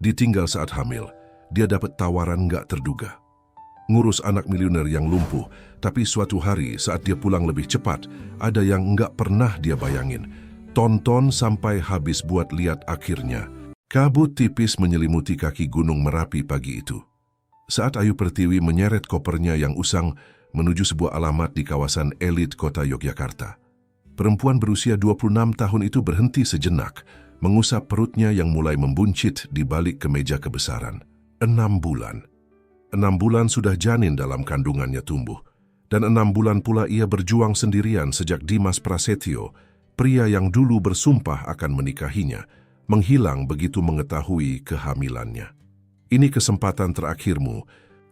Ditinggal saat hamil, dia dapat tawaran nggak terduga. Ngurus anak miliuner yang lumpuh, tapi suatu hari saat dia pulang lebih cepat, ada yang nggak pernah dia bayangin. Tonton sampai habis buat lihat akhirnya. Kabut tipis menyelimuti kaki Gunung Merapi pagi itu. Saat Ayu Pertiwi menyeret kopernya yang usang menuju sebuah alamat di kawasan elit kota Yogyakarta. Perempuan berusia 26 tahun itu berhenti sejenak, mengusap perutnya yang mulai membuncit di balik kemeja kebesaran. 6 bulan. 6 bulan sudah janin dalam kandungannya tumbuh. Dan 6 bulan pula ia berjuang sendirian sejak Dimas Prasetyo, pria yang dulu bersumpah akan menikahinya, menghilang begitu mengetahui kehamilannya. Ini kesempatan terakhirmu,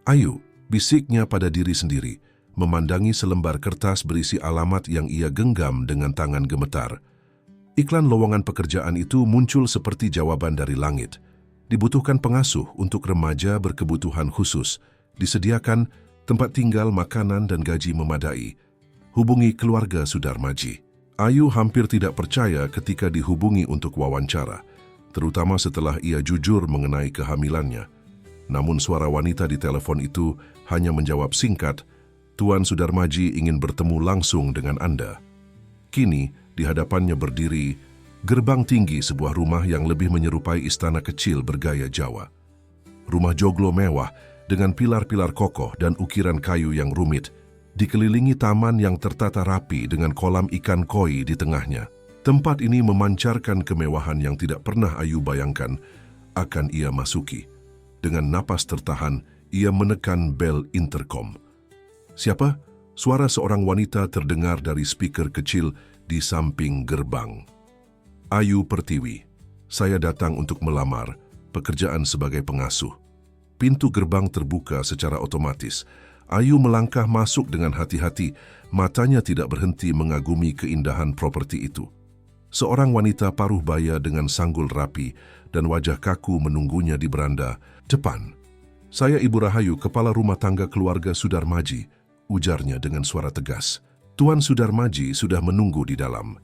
Ayu, bisiknya pada diri sendiri, memandangi selembar kertas berisi alamat yang ia genggam dengan tangan gemetar. Iklan lowongan pekerjaan itu muncul seperti jawaban dari langit. Dibutuhkan pengasuh untuk remaja berkebutuhan khusus, disediakan tempat tinggal, makanan, dan gaji memadai. Hubungi keluarga Sudarmaji. Ayu hampir tidak percaya ketika dihubungi untuk wawancara, terutama setelah ia jujur mengenai kehamilannya. Namun suara wanita di telepon itu hanya menjawab singkat, "Tuan Sudarmaji ingin bertemu langsung dengan Anda." Kini, di hadapannya berdiri gerbang tinggi sebuah rumah yang lebih menyerupai istana kecil bergaya Jawa. Rumah joglo mewah dengan pilar-pilar kokoh dan ukiran kayu yang rumit, dikelilingi taman yang tertata rapi dengan kolam ikan koi di tengahnya. Tempat ini memancarkan kemewahan yang tidak pernah Ayu bayangkan akan ia masuki. Dengan napas tertahan, ia menekan bel intercom. "Siapa?" Suara seorang wanita terdengar dari speaker kecil di samping gerbang. "Ayu Pertiwi, saya datang untuk melamar pekerjaan sebagai pengasuh." Pintu gerbang terbuka secara otomatis. Ayu melangkah masuk dengan hati-hati, matanya tidak berhenti mengagumi keindahan properti itu. Seorang wanita paruh baya dengan sanggul rapi dan wajah kaku menunggunya di beranda depan. "Saya Ibu Rahayu, kepala rumah tangga keluarga Sudarmaji," ujarnya dengan suara tegas. "Tuan Sudarmaji sudah menunggu di dalam."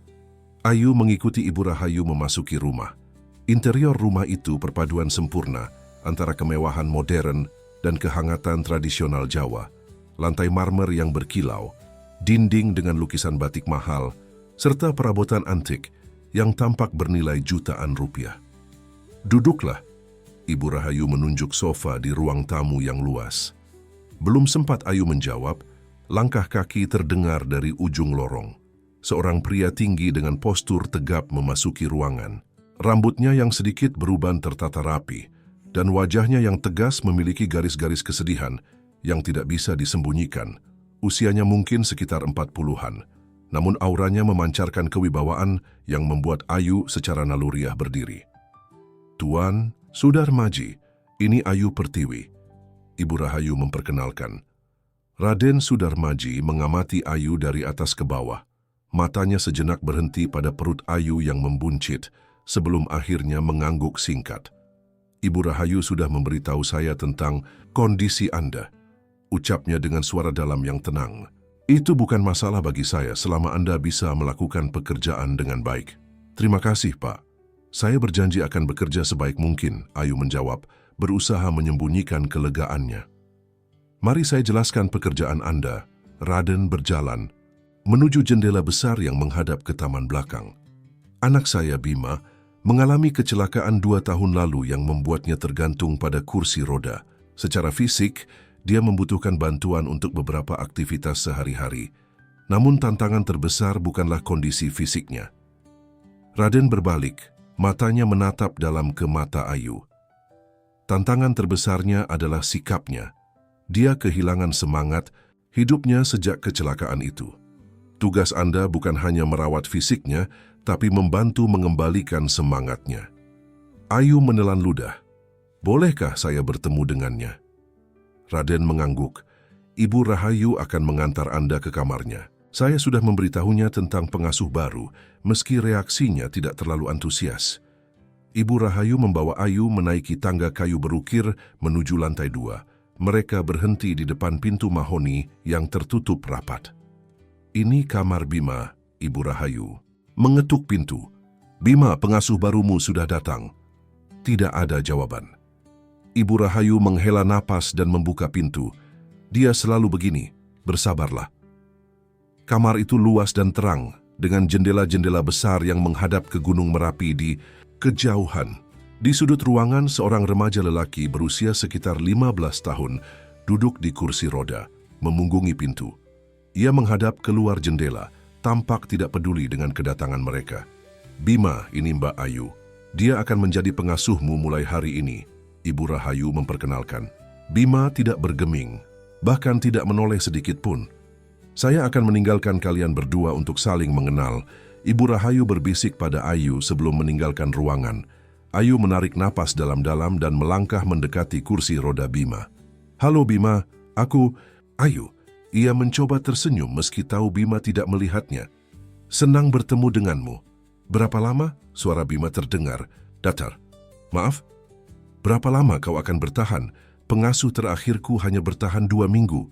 Ayu mengikuti Ibu Rahayu memasuki rumah. Interior rumah itu perpaduan sempurna antara kemewahan modern dan kehangatan tradisional Jawa. Lantai marmer yang berkilau, dinding dengan lukisan batik mahal, serta perabotan antik yang tampak bernilai jutaan rupiah. "Duduklah." Ibu Rahayu menunjuk sofa di ruang tamu yang luas. Belum sempat Ayu menjawab, langkah kaki terdengar dari ujung lorong. Seorang pria tinggi dengan postur tegap memasuki ruangan. Rambutnya yang sedikit beruban tertata rapi, dan wajahnya yang tegas memiliki garis-garis kesedihan yang tidak bisa disembunyikan. Usianya mungkin sekitar 40-an, namun auranya memancarkan kewibawaan yang membuat Ayu secara naluriah berdiri. "Tuan Sudarmaji, ini Ayu Pertiwi." Ibu Rahayu memperkenalkan. Raden Sudarmaji mengamati Ayu dari atas ke bawah. Matanya sejenak berhenti pada perut Ayu yang membuncit, sebelum akhirnya mengangguk singkat. "Ibu Rahayu sudah memberitahu saya tentang kondisi Anda," ucapnya dengan suara dalam yang tenang. "Itu bukan masalah bagi saya selama Anda bisa melakukan pekerjaan dengan baik." "Terima kasih, Pak. Saya berjanji akan bekerja sebaik mungkin," Ayu menjawab, berusaha menyembunyikan kelegaannya. "Mari saya jelaskan pekerjaan Anda." Raden berjalan menuju jendela besar yang menghadap ke taman belakang. "Anak saya, Bima, mengalami kecelakaan 2 tahun lalu yang membuatnya tergantung pada kursi roda. Secara fisik, dia membutuhkan bantuan untuk beberapa aktivitas sehari-hari. Namun tantangan terbesar bukanlah kondisi fisiknya." Raden berbalik, matanya menatap dalam ke mata Ayu. Tantangan terbesarnya adalah sikapnya. Dia kehilangan semangat hidupnya sejak kecelakaan itu. Tugas Anda bukan hanya merawat fisiknya, tapi membantu mengembalikan semangatnya. Ayu menelan ludah. "Bolehkah saya bertemu dengannya?" Raden mengangguk. "Ibu Rahayu akan mengantar Anda ke kamarnya. Saya sudah memberitahunya tentang pengasuh baru, meski reaksinya tidak terlalu antusias." Ibu Rahayu membawa Ayu menaiki tangga kayu berukir menuju lantai 2. Mereka berhenti di depan pintu mahoni yang tertutup rapat. "Ini kamar Bima," Ibu Rahayu mengetuk pintu. "Bima, pengasuh barumu sudah datang." Tidak ada jawaban. Ibu Rahayu menghela napas dan membuka pintu. Dia selalu begini, bersabarlah. Kamar itu luas dan terang, dengan jendela-jendela besar yang menghadap ke Gunung Merapi di kejauhan. Di sudut ruangan, seorang remaja lelaki berusia sekitar 15 tahun duduk di kursi roda, memunggungi pintu. Ia menghadap keluar jendela, tampak tidak peduli dengan kedatangan mereka. "Bima, ini Mbak Ayu. Dia akan menjadi pengasuhmu mulai hari ini," Ibu Rahayu memperkenalkan. Bima tidak bergeming, bahkan tidak menoleh sedikit pun. "Saya akan meninggalkan kalian berdua untuk saling mengenal," Ibu Rahayu berbisik pada Ayu sebelum meninggalkan ruangan. Ayu menarik napas dalam-dalam dan melangkah mendekati kursi roda Bima. "Halo Bima, aku Ayu." Ia mencoba tersenyum meski tahu Bima tidak melihatnya. "Senang bertemu denganmu. Berapa lama?" Suara Bima terdengar datar. "Maaf, berapa lama kau akan bertahan? Pengasuh terakhirku hanya bertahan 2 minggu.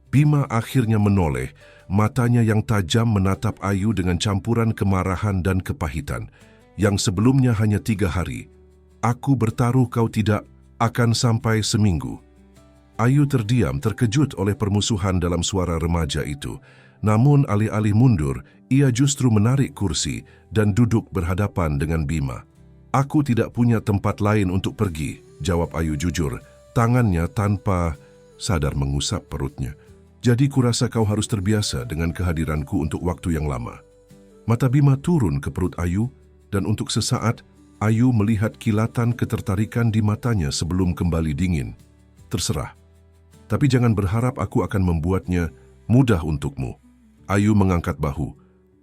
Bima akhirnya menoleh, matanya yang tajam menatap Ayu dengan campuran kemarahan dan kepahitan. "Yang sebelumnya hanya 3 hari. Aku bertaruh kau tidak akan sampai seminggu." Ayu terdiam, terkejut oleh permusuhan dalam suara remaja itu. Namun alih-alih mundur, ia justru menarik kursi dan duduk berhadapan dengan Bima. "Aku tidak punya tempat lain untuk pergi," jawab Ayu jujur, tangannya tanpa sadar mengusap perutnya. "Jadi kurasa kau harus terbiasa dengan kehadiranku untuk waktu yang lama." Mata Bima turun ke perut Ayu, dan untuk sesaat Ayu melihat kilatan ketertarikan di matanya sebelum kembali dingin. "Terserah. Tapi jangan berharap aku akan membuatnya mudah untukmu." Ayu mengangkat bahu.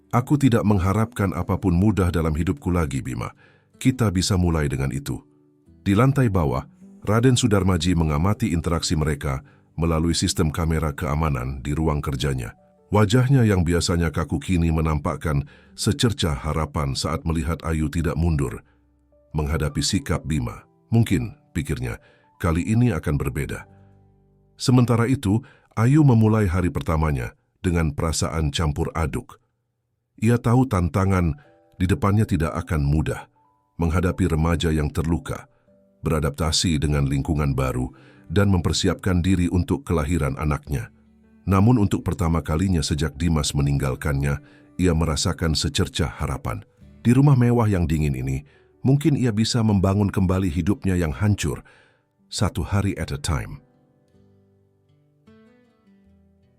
"Aku tidak mengharapkan apapun mudah dalam hidupku lagi, Bima. Kita bisa mulai dengan itu." Di lantai bawah, Raden Sudarmaji mengamati interaksi mereka melalui sistem kamera keamanan di ruang kerjanya. Wajahnya yang biasanya kaku kini menampakkan secercah harapan saat melihat Ayu tidak mundur menghadapi sikap Bima. Mungkin, pikirnya, kali ini akan berbeda. Sementara itu, Ayu memulai hari pertamanya dengan perasaan campur aduk. Ia tahu tantangan di depannya tidak akan mudah, menghadapi remaja yang terluka, beradaptasi dengan lingkungan baru, dan mempersiapkan diri untuk kelahiran anaknya. Namun untuk pertama kalinya sejak Dimas meninggalkannya, ia merasakan secercah harapan. Di rumah mewah yang dingin ini, mungkin ia bisa membangun kembali hidupnya yang hancur, satu hari at a time.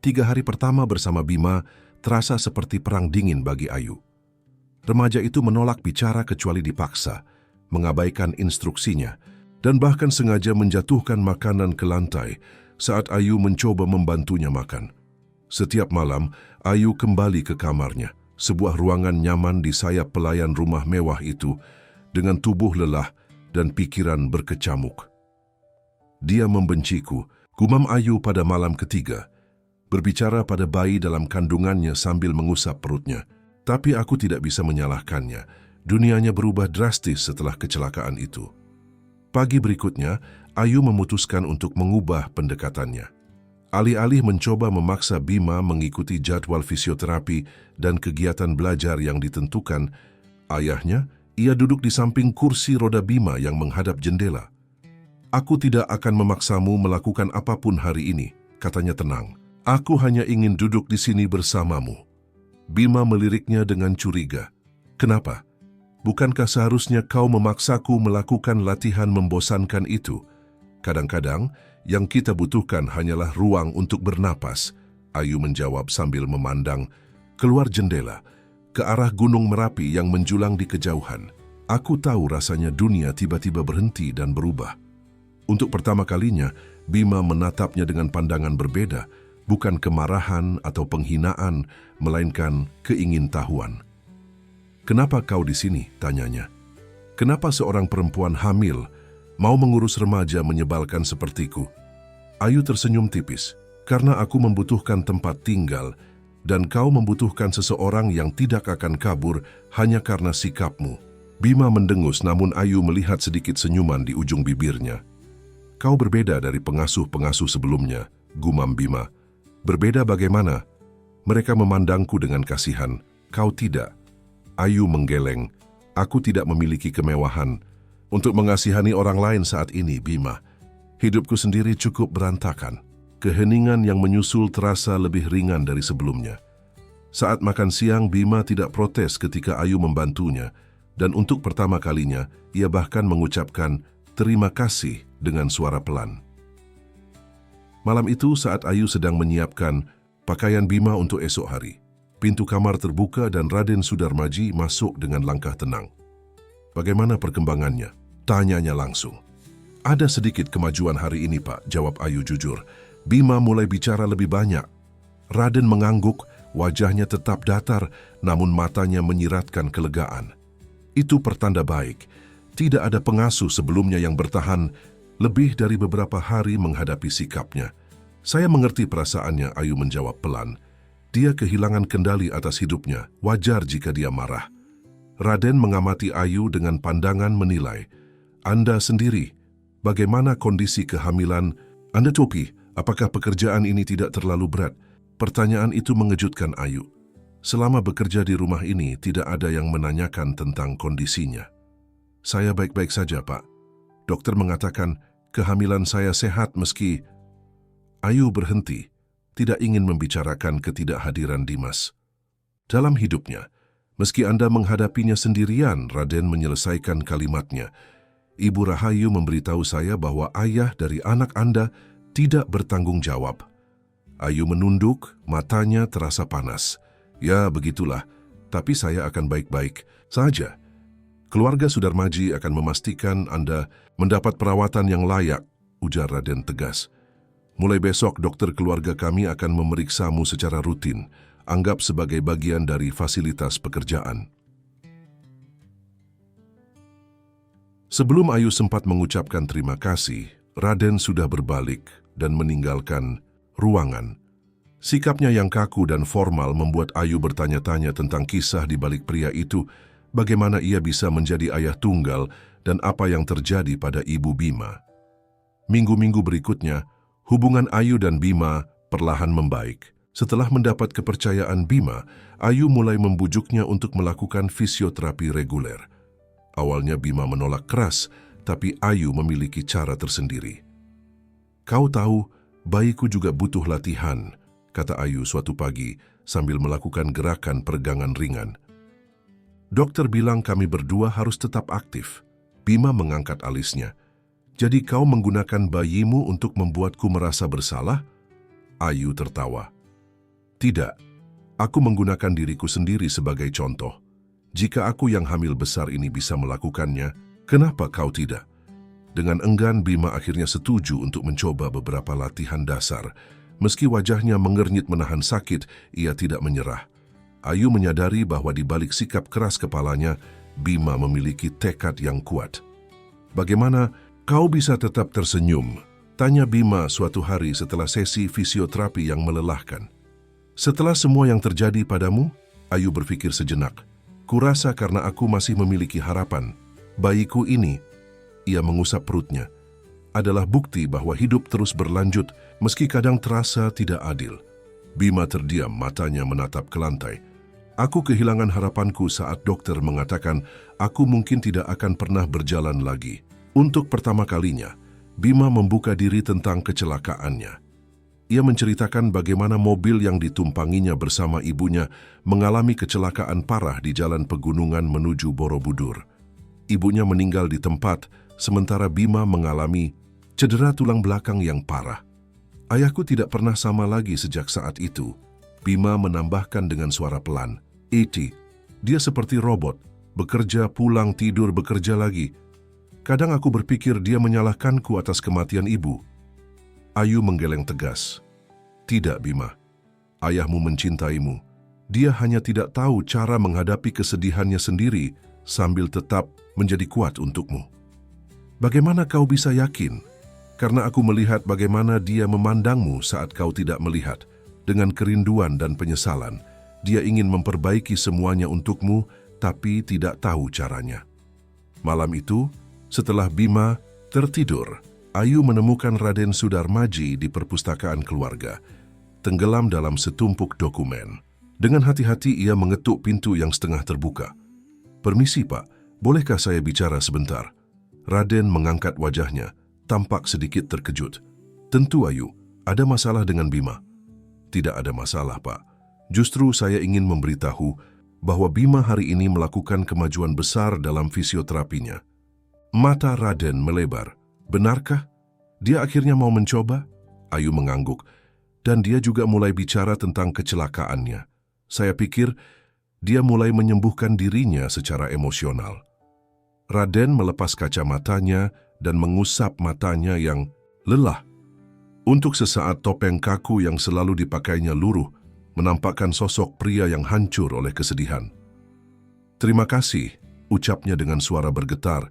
3 hari pertama bersama Bima terasa seperti perang dingin bagi Ayu. Remaja itu menolak bicara kecuali dipaksa, mengabaikan instruksinya, dan bahkan sengaja menjatuhkan makanan ke lantai saat Ayu mencoba membantunya makan. Setiap malam, Ayu kembali ke kamarnya, sebuah ruangan nyaman di sayap pelayan rumah mewah itu, dengan tubuh lelah dan pikiran berkecamuk. "Dia membenciku," gumam Ayu pada malam ketiga, berbicara pada bayi dalam kandungannya sambil mengusap perutnya. Tapi aku tidak bisa menyalahkannya. Dunianya berubah drastis setelah kecelakaan itu. Pagi berikutnya, Ayu memutuskan untuk mengubah pendekatannya. Alih-alih mencoba memaksa Bima mengikuti jadwal fisioterapi dan kegiatan belajar yang ditentukan, ayahnya, ia duduk di samping kursi roda Bima yang menghadap jendela. "Aku tidak akan memaksamu melakukan apapun hari ini," katanya tenang. "Aku hanya ingin duduk di sini bersamamu." Bima meliriknya dengan curiga. "Kenapa? Bukankah seharusnya kau memaksaku melakukan latihan membosankan itu? Kadang-kadang, yang kita butuhkan hanyalah ruang untuk bernapas," Ayu menjawab sambil memandang keluar jendela, ke arah Gunung Merapi yang menjulang di kejauhan. "Aku tahu rasanya dunia tiba-tiba berhenti dan berubah." Untuk pertama kalinya, Bima menatapnya dengan pandangan berbeda, bukan kemarahan atau penghinaan, melainkan keingintahuan. "Kenapa kau di sini?" tanyanya. "Kenapa seorang perempuan hamil mau mengurus remaja menyebalkan sepertiku?" Ayu tersenyum tipis. "Karena aku membutuhkan tempat tinggal, dan kau membutuhkan seseorang yang tidak akan kabur hanya karena sikapmu." Bima mendengus, namun Ayu melihat sedikit senyuman di ujung bibirnya. "Kau berbeda dari pengasuh-pengasuh sebelumnya," gumam Bima. "Berbeda bagaimana? Mereka memandangku dengan kasihan, kau tidak." Ayu menggeleng. "Aku tidak memiliki kemewahan, untuk mengasihani orang lain saat ini, Bima. Hidupku sendiri cukup berantakan. Keheningan yang menyusul terasa lebih ringan dari sebelumnya. Saat makan siang, Bima tidak protes ketika Ayu membantunya, dan untuk pertama kalinya, ia bahkan mengucapkan terima kasih dengan suara pelan. Malam itu, saat Ayu sedang menyiapkan pakaian Bima untuk esok hari, pintu kamar terbuka dan Raden Sudarmaji masuk dengan langkah tenang. "Bagaimana perkembangannya?" tanyanya langsung. "Ada sedikit kemajuan hari ini, Pak," jawab Ayu jujur. Bima mulai bicara lebih banyak. Raden mengangguk, wajahnya tetap datar, namun matanya menyiratkan kelegaan. Itu pertanda baik. Tidak ada pengasuh sebelumnya yang bertahan lebih dari beberapa hari menghadapi sikapnya. "Saya mengerti perasaannya," Ayu menjawab pelan. "Dia kehilangan kendali atas hidupnya. Wajar jika dia marah." Raden mengamati Ayu dengan pandangan menilai. "Anda sendiri, bagaimana kondisi kehamilan Anda, Topi? Apakah pekerjaan ini tidak terlalu berat?" Pertanyaan itu mengejutkan Ayu. Selama bekerja di rumah ini, tidak ada yang menanyakan tentang kondisinya. "Saya baik-baik saja, Pak. Dokter mengatakan kehamilan saya sehat meski..." Ayu berhenti, tidak ingin membicarakan ketidakhadiran Dimas. "Dalam hidupnya, meski Anda menghadapinya sendirian," Raden menyelesaikan kalimatnya. "Ibu Rahayu memberitahu saya bahwa ayah dari anak Anda tidak bertanggung jawab." Ayu menunduk, matanya terasa panas. "Ya, begitulah. Tapi saya akan baik-baik saja. Keluarga Sudarmaji akan memastikan Anda mendapat perawatan yang layak," ujar Raden tegas. "Mulai besok, dokter keluarga kami akan memeriksamu secara rutin, anggap sebagai bagian dari fasilitas pekerjaan." Sebelum Ayu sempat mengucapkan terima kasih, Raden sudah berbalik dan meninggalkan ruangan. Sikapnya yang kaku dan formal membuat Ayu bertanya-tanya tentang kisah di balik pria itu, bagaimana ia bisa menjadi ayah tunggal dan apa yang terjadi pada ibu Bima. Minggu-minggu berikutnya, hubungan Ayu dan Bima perlahan membaik. Setelah mendapat kepercayaan Bima, Ayu mulai membujuknya untuk melakukan fisioterapi reguler. Awalnya Bima menolak keras, tapi Ayu memiliki cara tersendiri. "Kau tahu, bayiku juga butuh latihan," kata Ayu suatu pagi sambil melakukan gerakan peregangan ringan. "Dokter bilang kami berdua harus tetap aktif." Bima mengangkat alisnya. "Jadi kau menggunakan bayimu untuk membuatku merasa bersalah?" Ayu tertawa. "Tidak, aku menggunakan diriku sendiri sebagai contoh. Jika aku yang hamil besar ini bisa melakukannya, kenapa kau tidak?" Dengan enggan, Bima akhirnya setuju untuk mencoba beberapa latihan dasar. Meski wajahnya mengernyit menahan sakit, ia tidak menyerah. Ayu menyadari bahwa di balik sikap keras kepalanya, Bima memiliki tekad yang kuat. "Bagaimana kau bisa tetap tersenyum?" tanya Bima suatu hari setelah sesi fisioterapi yang melelahkan. "Setelah semua yang terjadi padamu," Ayu berpikir sejenak, "kurasa karena aku masih memiliki harapan. Bayiku ini," ia mengusap perutnya, "adalah bukti bahwa hidup terus berlanjut meski kadang terasa tidak adil." Bima terdiam, matanya menatap ke lantai. "Aku kehilangan harapanku saat dokter mengatakan aku mungkin tidak akan pernah berjalan lagi." Untuk pertama kalinya, Bima membuka diri tentang kecelakaannya. Ia menceritakan bagaimana mobil yang ditumpanginya bersama ibunya mengalami kecelakaan parah di jalan pegunungan menuju Borobudur. Ibunya meninggal di tempat, sementara Bima mengalami cedera tulang belakang yang parah. "Ayahku tidak pernah sama lagi sejak saat itu," Bima menambahkan dengan suara pelan. Dia seperti robot, bekerja, pulang, tidur, bekerja lagi. Kadang aku berpikir dia menyalahkanku atas kematian ibu." Ayu menggeleng tegas. "Tidak, Bima. Ayahmu mencintaimu. Dia hanya tidak tahu cara menghadapi kesedihannya sendiri sambil tetap menjadi kuat untukmu." "Bagaimana kau bisa yakin?" "Karena aku melihat bagaimana dia memandangmu saat kau tidak melihat. Dengan kerinduan dan penyesalan, dia ingin memperbaiki semuanya untukmu, tapi tidak tahu caranya." Malam itu, setelah Bima tertidur, Ayu menemukan Raden Sudarmaji di perpustakaan keluarga, tenggelam dalam setumpuk dokumen. Dengan hati-hati ia mengetuk pintu yang setengah terbuka. "Permisi, Pak, bolehkah saya bicara sebentar?" Raden mengangkat wajahnya, tampak sedikit terkejut. Tentu Ayu, ada masalah dengan Bima. Tidak ada masalah, Pak. Justru saya ingin memberitahu bahwa Bima hari ini melakukan kemajuan besar dalam fisioterapinya. Mata Raden melebar. Benarkah? Dia akhirnya mau mencoba? Ayu mengangguk. Dan dia juga mulai bicara tentang kecelakaannya. Saya pikir dia mulai menyembuhkan dirinya secara emosional. Raden melepas kacamatanya dan mengusap matanya yang lelah. Untuk sesaat topeng kaku yang selalu dipakainya luruh, menampakkan sosok pria yang hancur oleh kesedihan. Terima kasih, ucapnya dengan suara bergetar.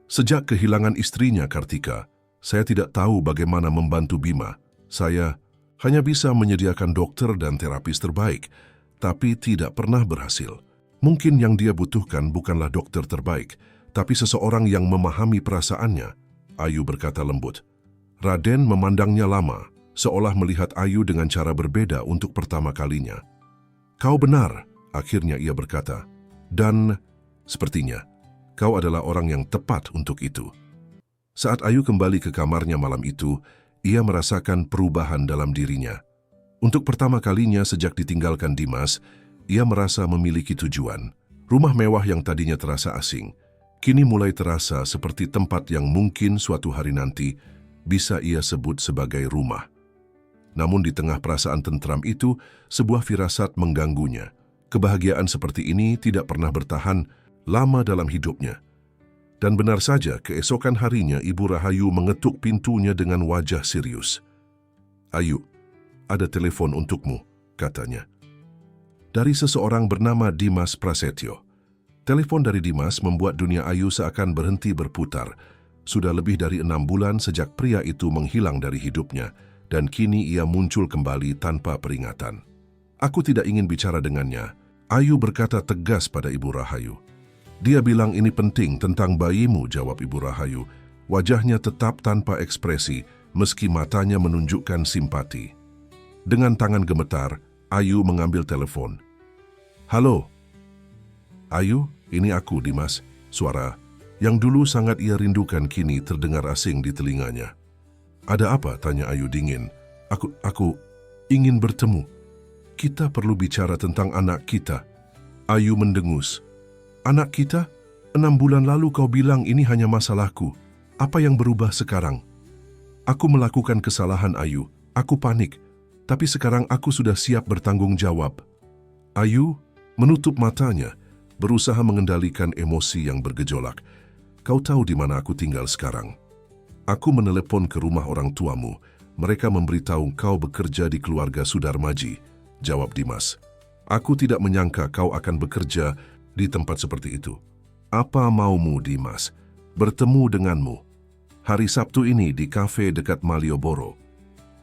Sejak kehilangan istrinya Kartika, saya tidak tahu bagaimana membantu Bima. Saya hanya bisa menyediakan dokter dan terapis terbaik, tapi tidak pernah berhasil. Mungkin yang dia butuhkan bukanlah dokter terbaik, tapi seseorang yang memahami perasaannya, Ayu berkata lembut. Raden memandangnya lama, seolah melihat Ayu dengan cara berbeda untuk pertama kalinya. Kau benar, akhirnya ia berkata. Dan sepertinya, kau adalah orang yang tepat untuk itu. Saat Ayu kembali ke kamarnya malam itu, ia merasakan perubahan dalam dirinya. Untuk pertama kalinya sejak ditinggalkan Dimas, ia merasa memiliki tujuan. Rumah mewah yang tadinya terasa asing, kini mulai terasa seperti tempat yang mungkin suatu hari nanti bisa ia sebut sebagai rumah. Namun di tengah perasaan tentram itu, sebuah firasat mengganggunya. Kebahagiaan seperti ini tidak pernah bertahan lama dalam hidupnya. Dan benar saja, keesokan harinya Ibu Rahayu mengetuk pintunya dengan wajah serius. Ayu, ada telepon untukmu, katanya. Dari seseorang bernama Dimas Prasetyo. Telepon dari Dimas membuat dunia Ayu seakan berhenti berputar. Sudah lebih dari 6 bulan sejak pria itu menghilang dari hidupnya, dan kini ia muncul kembali tanpa peringatan. Aku tidak ingin bicara dengannya, Ayu berkata tegas pada Ibu Rahayu. Dia bilang ini penting tentang bayimu, jawab Ibu Rahayu. Wajahnya tetap tanpa ekspresi, meski matanya menunjukkan simpati. Dengan tangan gemetar, Ayu mengambil telepon. Halo? Ayu, ini aku, Dimas. Suara yang dulu sangat ia rindukan kini terdengar asing di telinganya. Ada apa? Tanya Ayu dingin. Aku ingin bertemu. Kita perlu bicara tentang anak kita. Ayu mendengus. Anak kita? 6 bulan lalu kau bilang ini hanya masalahku. Apa yang berubah sekarang? Aku melakukan kesalahan, Ayu. Aku panik. Tapi sekarang aku sudah siap bertanggung jawab. Ayu menutup matanya, berusaha mengendalikan emosi yang bergejolak. Kau tahu di mana aku tinggal sekarang? Aku menelepon ke rumah orang tuamu. Mereka memberitahu kau bekerja di keluarga Sudarmaji, jawab Dimas. Aku tidak menyangka kau akan bekerja di tempat seperti itu. Apa maumu, Dimas? Bertemu denganmu. Hari Sabtu ini di kafe dekat Malioboro.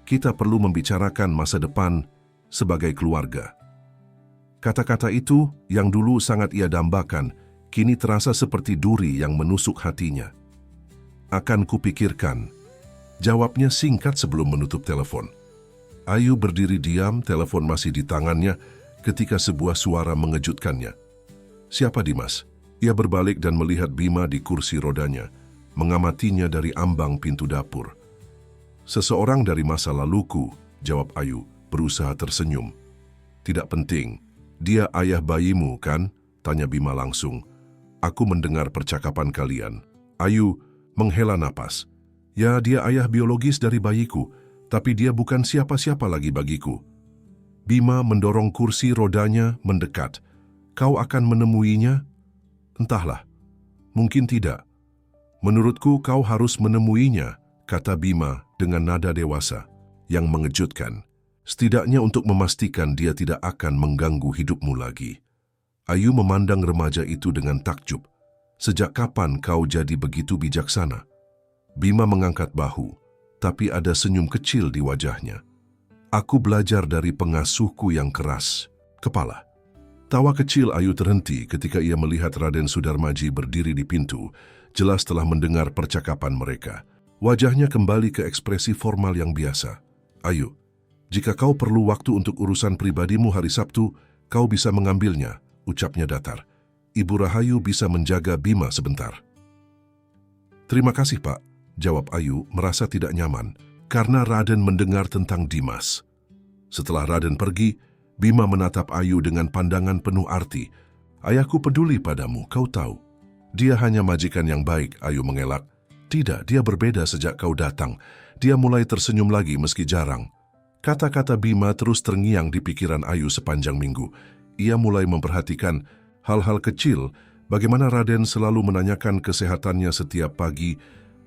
Kita perlu membicarakan masa depan sebagai keluarga. Kata-kata itu yang dulu sangat ia dambakan, kini terasa seperti duri yang menusuk hatinya. Akan kupikirkan, jawabnya singkat sebelum menutup telepon. Ayu berdiri diam, telepon masih di tangannya, ketika sebuah suara mengejutkannya. Siapa Dimas? Ia berbalik dan melihat Bima di kursi rodanya, mengamatinya dari ambang pintu dapur. Seseorang dari masa laluku, jawab Ayu, berusaha tersenyum. Tidak penting. Dia ayah bayimu, kan? Tanya Bima langsung. Aku mendengar percakapan kalian. Ayu menghela napas. Ya, dia ayah biologis dari bayiku, tapi dia bukan siapa-siapa lagi bagiku. Bima mendorong kursi rodanya mendekat. Kau akan menemuinya? Entahlah. Mungkin tidak. Menurutku kau harus menemuinya, kata Bima dengan nada dewasa yang mengejutkan. Setidaknya untuk memastikan dia tidak akan mengganggu hidupmu lagi. Ayu memandang remaja itu dengan takjub. Sejak kapan kau jadi begitu bijaksana? Bima mengangkat bahu, tapi ada senyum kecil di wajahnya. Aku belajar dari pengasuhku yang keras. Kepala. Tawa kecil Ayu terhenti ketika ia melihat Raden Sudarmaji berdiri di pintu, jelas telah mendengar percakapan mereka. Wajahnya kembali ke ekspresi formal yang biasa. Ayu, jika kau perlu waktu untuk urusan pribadimu hari Sabtu, kau bisa mengambilnya, ucapnya datar. Ibu Rahayu bisa menjaga Bima sebentar. Terima kasih, Pak, jawab Ayu merasa tidak nyaman karena Raden mendengar tentang Dimas. Setelah Raden pergi, Bima menatap Ayu dengan pandangan penuh arti. Ayahku peduli padamu, kau tahu. Dia hanya majikan yang baik, Ayu mengelak. Tidak, dia berbeda sejak kau datang. Dia mulai tersenyum lagi meski jarang. Kata-kata Bima terus terngiang di pikiran Ayu sepanjang minggu. Ia mulai memperhatikan hal-hal kecil, bagaimana Raden selalu menanyakan kesehatannya setiap pagi,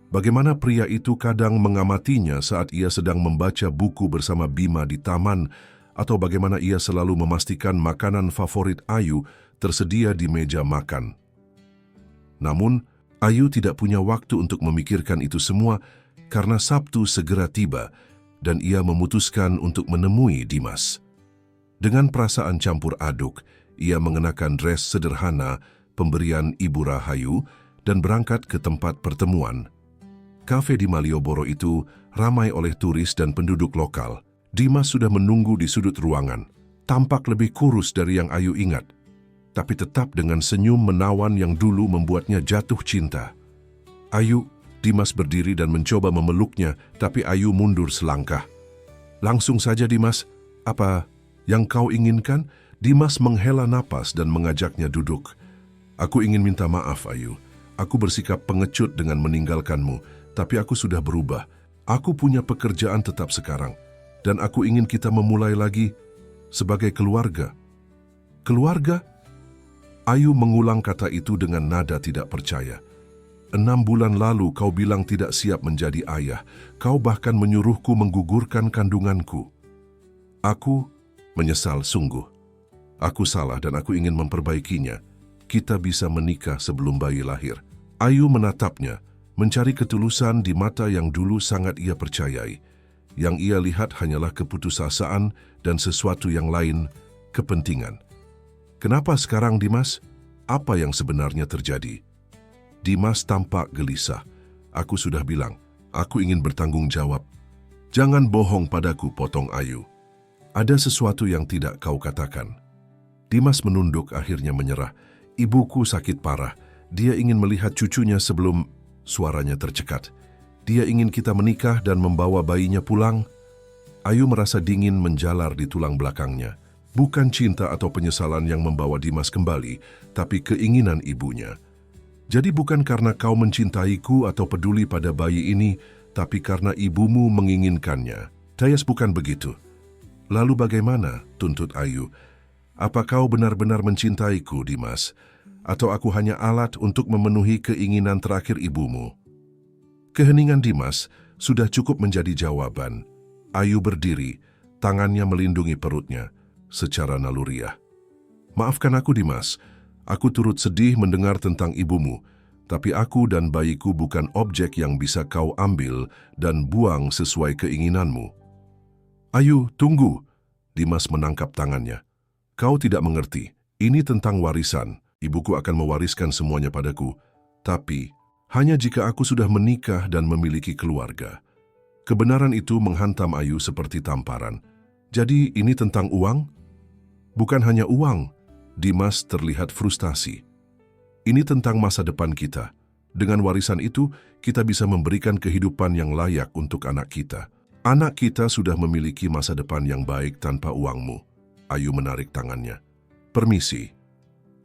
bagaimana pria itu kadang mengamatinya saat ia sedang membaca buku bersama Bima di taman, atau bagaimana ia selalu memastikan makanan favorit Ayu tersedia di meja makan. Namun, Ayu tidak punya waktu untuk memikirkan itu semua karena Sabtu segera tiba dan ia memutuskan untuk menemui Dimas. Dengan perasaan campur aduk, ia mengenakan dress sederhana pemberian Ibu Rahayu dan berangkat ke tempat pertemuan. Kafe di Malioboro itu ramai oleh turis dan penduduk lokal. Dimas sudah menunggu di sudut ruangan. Tampak lebih kurus dari yang Ayu ingat, tapi tetap dengan senyum menawan yang dulu membuatnya jatuh cinta. Ayu, Dimas berdiri dan mencoba memeluknya, tapi Ayu mundur selangkah. Langsung saja Dimas, apa yang kau inginkan? Dimas menghela napas dan mengajaknya duduk. Aku ingin minta maaf, Ayu. Aku bersikap pengecut dengan meninggalkanmu, tapi aku sudah berubah. Aku punya pekerjaan tetap sekarang, dan aku ingin kita memulai lagi sebagai keluarga. Keluarga? Ayu mengulang kata itu dengan nada tidak percaya. 6 bulan lalu kau bilang tidak siap menjadi ayah. Kau bahkan menyuruhku menggugurkan kandunganku. Aku menyesal sungguh. Aku salah dan aku ingin memperbaikinya. Kita bisa menikah sebelum bayi lahir. Ayu menatapnya, mencari ketulusan di mata yang dulu sangat ia percayai. Yang ia lihat hanyalah keputusasaan dan sesuatu yang lain, kepentingan. Kenapa sekarang, Dimas? Apa yang sebenarnya terjadi? Dimas tampak gelisah. Aku sudah bilang, aku ingin bertanggung jawab. Jangan bohong padaku, potong Ayu. Ada sesuatu yang tidak kau katakan. Dimas menunduk, akhirnya menyerah. Ibuku sakit parah. Dia ingin melihat cucunya sebelum suaranya tercekat. Dia ingin kita menikah dan membawa bayinya pulang. Ayu merasa dingin menjalar di tulang belakangnya. Bukan cinta atau penyesalan yang membawa Dimas kembali, tapi keinginan ibunya. Jadi bukan karena kau mencintaiku atau peduli pada bayi ini, tapi karena ibumu menginginkannya. Dayas bukan begitu. Lalu bagaimana? Tuntut Ayu. Apa kau benar-benar mencintaiku, Dimas? Atau aku hanya alat untuk memenuhi keinginan terakhir ibumu? Keheningan Dimas sudah cukup menjadi jawaban. Ayu berdiri, tangannya melindungi perutnya secara naluriah. Maafkan aku, Dimas. Aku turut sedih mendengar tentang ibumu, tapi aku dan bayiku bukan objek yang bisa kau ambil dan buang sesuai keinginanmu. Ayu, tunggu. Dimas menangkap tangannya. Kau tidak mengerti. Ini tentang warisan. Ibuku akan mewariskan semuanya padaku. Tapi, hanya jika aku sudah menikah dan memiliki keluarga. Kebenaran itu menghantam Ayu seperti tamparan. Jadi, ini tentang uang? Bukan hanya uang. Dimas terlihat frustasi. Ini tentang masa depan kita. Dengan warisan itu, kita bisa memberikan kehidupan yang layak untuk anak kita. Anak kita sudah memiliki masa depan yang baik tanpa uangmu. Ayu menarik tangannya. Permisi.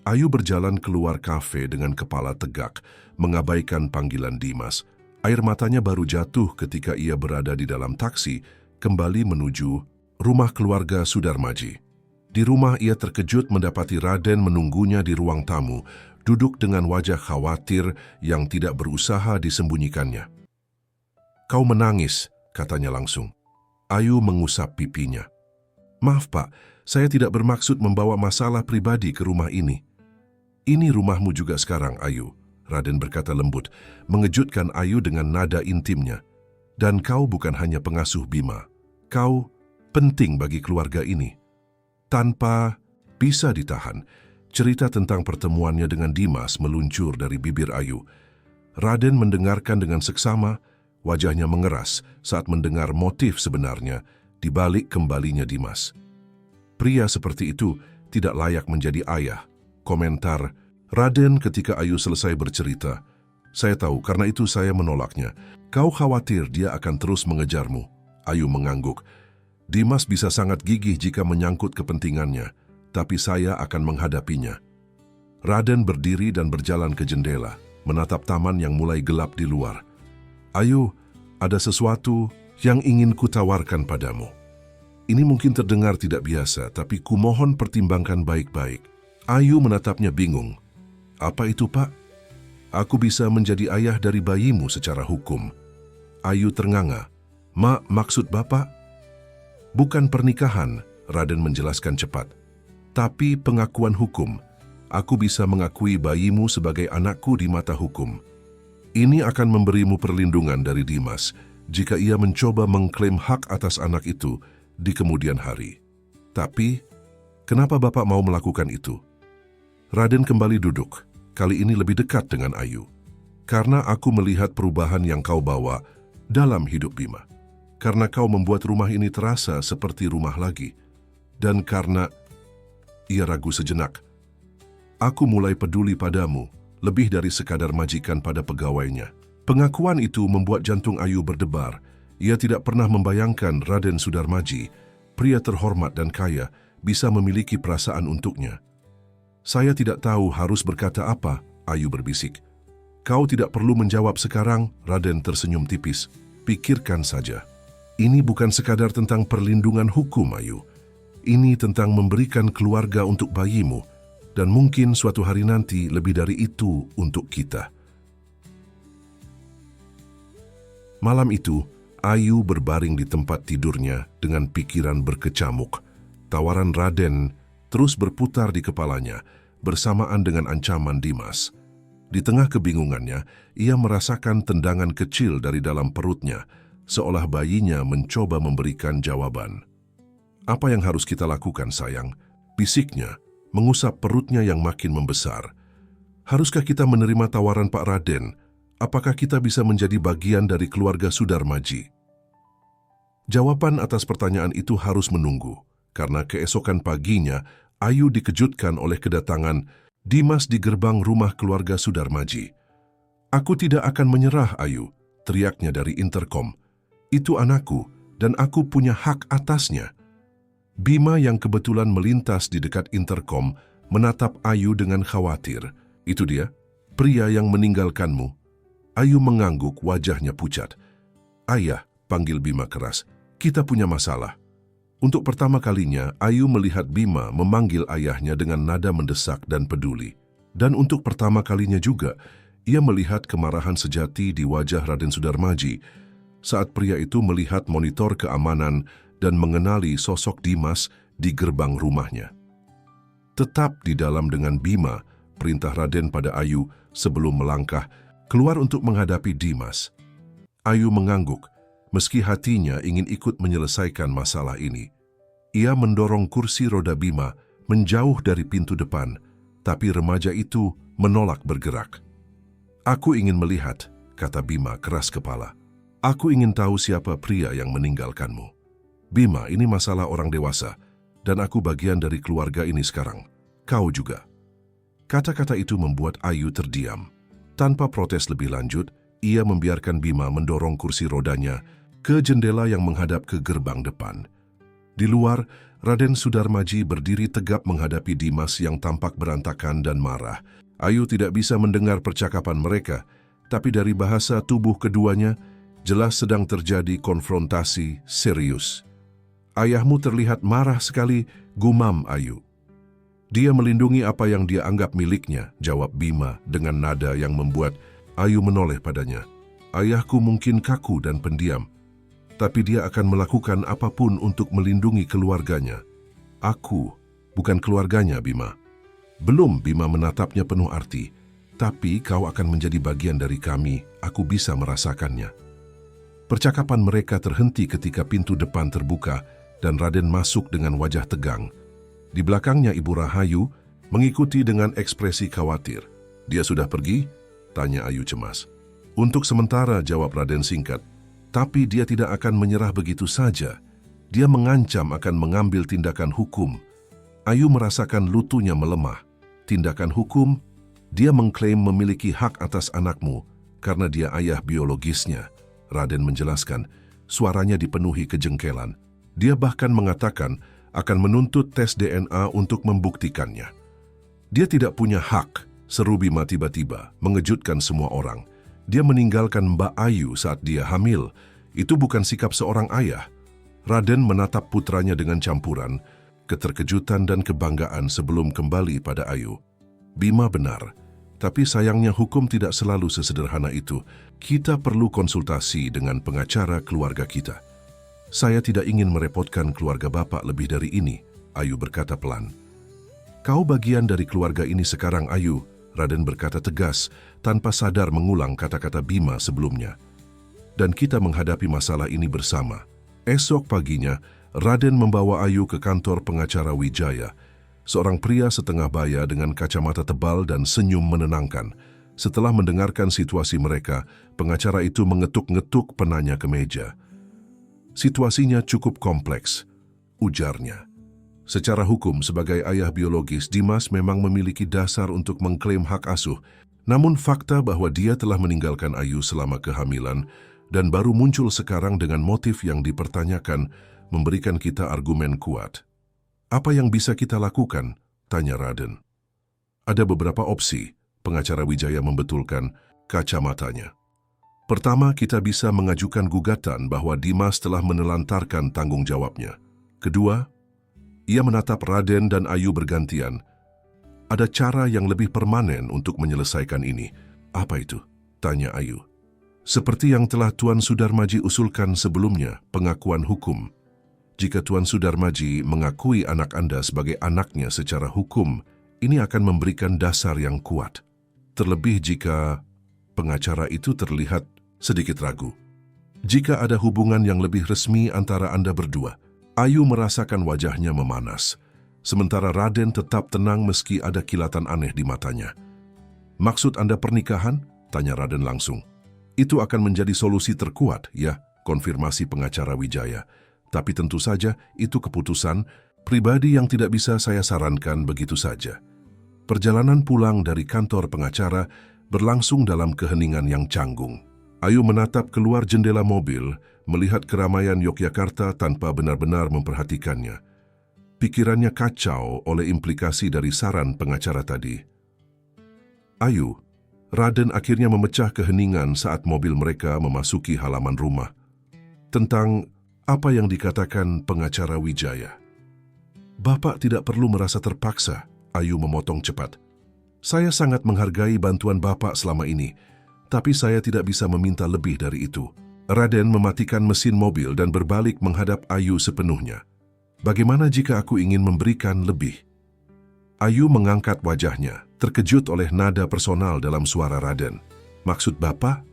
Ayu berjalan keluar kafe dengan kepala tegak, mengabaikan panggilan Dimas. Air matanya baru jatuh ketika ia berada di dalam taksi, kembali menuju rumah keluarga Sudarmaji. Di rumah ia terkejut mendapati Raden menunggunya di ruang tamu, duduk dengan wajah khawatir yang tidak berusaha disembunyikannya. Kau menangis, katanya langsung. Ayu mengusap pipinya. Maaf, Pak. Saya tidak bermaksud membawa masalah pribadi ke rumah ini. Ini rumahmu juga sekarang, Ayu, Raden berkata lembut, mengejutkan Ayu dengan nada intimnya. Dan kau bukan hanya pengasuh Bima. Kau penting bagi keluarga ini. Tanpa bisa ditahan, cerita tentang pertemuannya dengan Dimas meluncur dari bibir Ayu. Raden mendengarkan dengan seksama, wajahnya mengeras saat mendengar motif sebenarnya di balik kembalinya Dimas. Pria seperti itu tidak layak menjadi ayah, komentar Raden ketika Ayu selesai bercerita. Saya tahu, karena itu saya menolaknya. Kau khawatir dia akan terus mengejarmu. Ayu mengangguk. Dimas bisa sangat gigih jika menyangkut kepentingannya, tapi saya akan menghadapinya. Raden berdiri dan berjalan ke jendela, menatap taman yang mulai gelap di luar. Ayu, ada sesuatu yang ingin kutawarkan padamu. Ini mungkin terdengar tidak biasa, tapi kumohon pertimbangkan baik-baik. Ayu menatapnya bingung. Apa itu, Pak? Aku bisa menjadi ayah dari bayimu secara hukum. Ayu ternganga. Mak, maksud Bapak? Bukan pernikahan, Raden menjelaskan cepat. Tapi pengakuan hukum. Aku bisa mengakui bayimu sebagai anakku di mata hukum. Ini akan memberimu perlindungan dari Dimas jika ia mencoba mengklaim hak atas anak itu di kemudian hari. Tapi, kenapa Bapak mau melakukan itu? Raden kembali duduk, kali ini lebih dekat dengan Ayu. Karena aku melihat perubahan yang kau bawa dalam hidup Bima. Karena kau membuat rumah ini terasa seperti rumah lagi. Dan karena... Ia ragu sejenak. Aku mulai peduli padamu, lebih dari sekadar majikan pada pegawainya. Pengakuan itu membuat jantung Ayu berdebar. Ia tidak pernah membayangkan Raden Sudarmaji, pria terhormat dan kaya, bisa memiliki perasaan untuknya. Saya tidak tahu harus berkata apa, Ayu berbisik. Kau tidak perlu menjawab sekarang, Raden tersenyum tipis. Pikirkan saja. Ini bukan sekadar tentang perlindungan hukum, Ayu. Ini tentang memberikan keluarga untuk bayimu, dan mungkin suatu hari nanti lebih dari itu untuk kita. Malam itu, Ayu berbaring di tempat tidurnya dengan pikiran berkecamuk. Tawaran Raden terus berputar di kepalanya, bersamaan dengan ancaman Dimas. Di tengah kebingungannya, ia merasakan tendangan kecil dari dalam perutnya, seolah bayinya mencoba memberikan jawaban. Apa yang harus kita lakukan, sayang? Bisiknya, mengusap perutnya yang makin membesar. Haruskah kita menerima tawaran Pak Raden? Apakah kita bisa menjadi bagian dari keluarga Sudarmaji? Jawaban atas pertanyaan itu harus menunggu, karena keesokan paginya, Ayu dikejutkan oleh kedatangan Dimas di gerbang rumah keluarga Sudarmaji. Aku tidak akan menyerah, Ayu, teriaknya dari interkom. Itu anakku, dan aku punya hak atasnya. Bima yang kebetulan melintas di dekat interkom menatap Ayu dengan khawatir. Itu dia, pria yang meninggalkanmu. Ayu mengangguk, wajahnya pucat. Ayah, panggil Bima keras. Kita punya masalah. Untuk pertama kalinya, Ayu melihat Bima memanggil ayahnya dengan nada mendesak dan peduli. Dan untuk pertama kalinya juga, ia melihat kemarahan sejati di wajah Raden Sudarmaji saat pria itu melihat monitor keamanan dan mengenali sosok Dimas di gerbang rumahnya. Tetap di dalam dengan Bima, perintah Raden pada Ayu sebelum melangkah keluar untuk menghadapi Dimas. Ayu mengangguk, meski hatinya ingin ikut menyelesaikan masalah ini. Ia mendorong kursi roda Bima menjauh dari pintu depan, tapi remaja itu menolak bergerak. Aku ingin melihat, kata Bima keras kepala. Aku ingin tahu siapa pria yang meninggalkanmu. Bima, ini masalah orang dewasa, dan aku bagian dari keluarga ini sekarang. Kau juga. Kata-kata itu membuat Ayu terdiam. Tanpa protes lebih lanjut, ia membiarkan Bima mendorong kursi rodanya ke jendela yang menghadap ke gerbang depan. Di luar, Raden Sudarmaji berdiri tegap menghadapi Dimas yang tampak berantakan dan marah. Ayu tidak bisa mendengar percakapan mereka, tapi dari bahasa tubuh keduanya, jelas sedang terjadi konfrontasi serius. Ayahmu terlihat marah sekali, gumam Ayu. Dia melindungi apa yang dia anggap miliknya, jawab Bima dengan nada yang membuat Ayu menoleh padanya. Ayahku mungkin kaku dan pendiam, tapi dia akan melakukan apapun untuk melindungi keluarganya. Aku, bukan keluarganya, Bima. Belum, Bima menatapnya penuh arti. Tapi kau akan menjadi bagian dari kami, aku bisa merasakannya. Percakapan mereka terhenti ketika pintu depan terbuka dan Raden masuk dengan wajah tegang. Di belakangnya Ibu Rahayu mengikuti dengan ekspresi khawatir. Dia sudah pergi? Tanya Ayu cemas. Untuk sementara, jawab Raden singkat. Tapi dia tidak akan menyerah begitu saja. Dia mengancam akan mengambil tindakan hukum. Ayu merasakan lutunya melemah. Tindakan hukum? Dia mengklaim memiliki hak atas anakmu karena dia ayah biologisnya, Raden menjelaskan. Suaranya dipenuhi kejengkelan. Dia bahkan mengatakan akan menuntut tes DNA untuk membuktikannya. Dia tidak punya hak, seru Bima tiba-tiba, mengejutkan semua orang. Dia meninggalkan Mbak Ayu saat dia hamil. Itu bukan sikap seorang ayah. Raden menatap putranya dengan campuran keterkejutan dan kebanggaan sebelum kembali pada Ayu. Bima benar, tapi sayangnya hukum tidak selalu sesederhana itu. Kita perlu konsultasi dengan pengacara keluarga kita. Saya tidak ingin merepotkan keluarga Bapak lebih dari ini, Ayu berkata pelan. Kau bagian dari keluarga ini sekarang, Ayu, Raden berkata tegas, tanpa sadar mengulang kata-kata Bima sebelumnya. Dan kita menghadapi masalah ini bersama. Esok paginya, Raden membawa Ayu ke kantor pengacara Wijaya, seorang pria setengah baya dengan kacamata tebal dan senyum menenangkan. Setelah mendengarkan situasi mereka, pengacara itu mengetuk-ngetuk penanya ke meja. Situasinya cukup kompleks, ujarnya. Secara hukum, sebagai ayah biologis, Dimas memang memiliki dasar untuk mengklaim hak asuh. Namun fakta bahwa dia telah meninggalkan Ayu selama kehamilan dan baru muncul sekarang dengan motif yang dipertanyakan memberikan kita argumen kuat. Apa yang bisa kita lakukan? Tanya Raden. Ada beberapa opsi, pengacara Wijaya membetulkan kacamatanya. Pertama, kita bisa mengajukan gugatan bahwa Dimas telah menelantarkan tanggung jawabnya. Kedua, ia menatap Raden dan Ayu bergantian. Ada cara yang lebih permanen untuk menyelesaikan ini. Apa itu? Tanya Ayu. Seperti yang telah Tuan Sudarmaji usulkan sebelumnya, pengakuan hukum. Jika Tuan Sudarmaji mengakui anak Anda sebagai anaknya secara hukum, ini akan memberikan dasar yang kuat. Terlebih jika pengacara itu terlihat sedikit ragu. Jika ada hubungan yang lebih resmi antara Anda berdua, Ayu merasakan wajahnya memanas, sementara Raden tetap tenang meski ada kilatan aneh di matanya. Maksud Anda pernikahan? Tanya Raden langsung. Itu akan menjadi solusi terkuat, ya, konfirmasi pengacara Wijaya. Tapi tentu saja itu keputusan pribadi yang tidak bisa saya sarankan begitu saja. Perjalanan pulang dari kantor pengacara berlangsung dalam keheningan yang canggung. Ayu menatap keluar jendela mobil, melihat keramaian Yogyakarta tanpa benar-benar memperhatikannya. Pikirannya kacau oleh implikasi dari saran pengacara tadi. Ayu, Raden akhirnya memecah keheningan saat mobil mereka memasuki halaman rumah. Tentang apa yang dikatakan pengacara Wijaya. Bapak tidak perlu merasa terpaksa, Ayu memotong cepat. Saya sangat menghargai bantuan Bapak selama ini, tapi saya tidak bisa meminta lebih dari itu. Raden mematikan mesin mobil dan berbalik menghadap Ayu sepenuhnya. Bagaimana jika aku ingin memberikan lebih? Ayu mengangkat wajahnya, terkejut oleh nada personal dalam suara Raden. Maksud Bapak?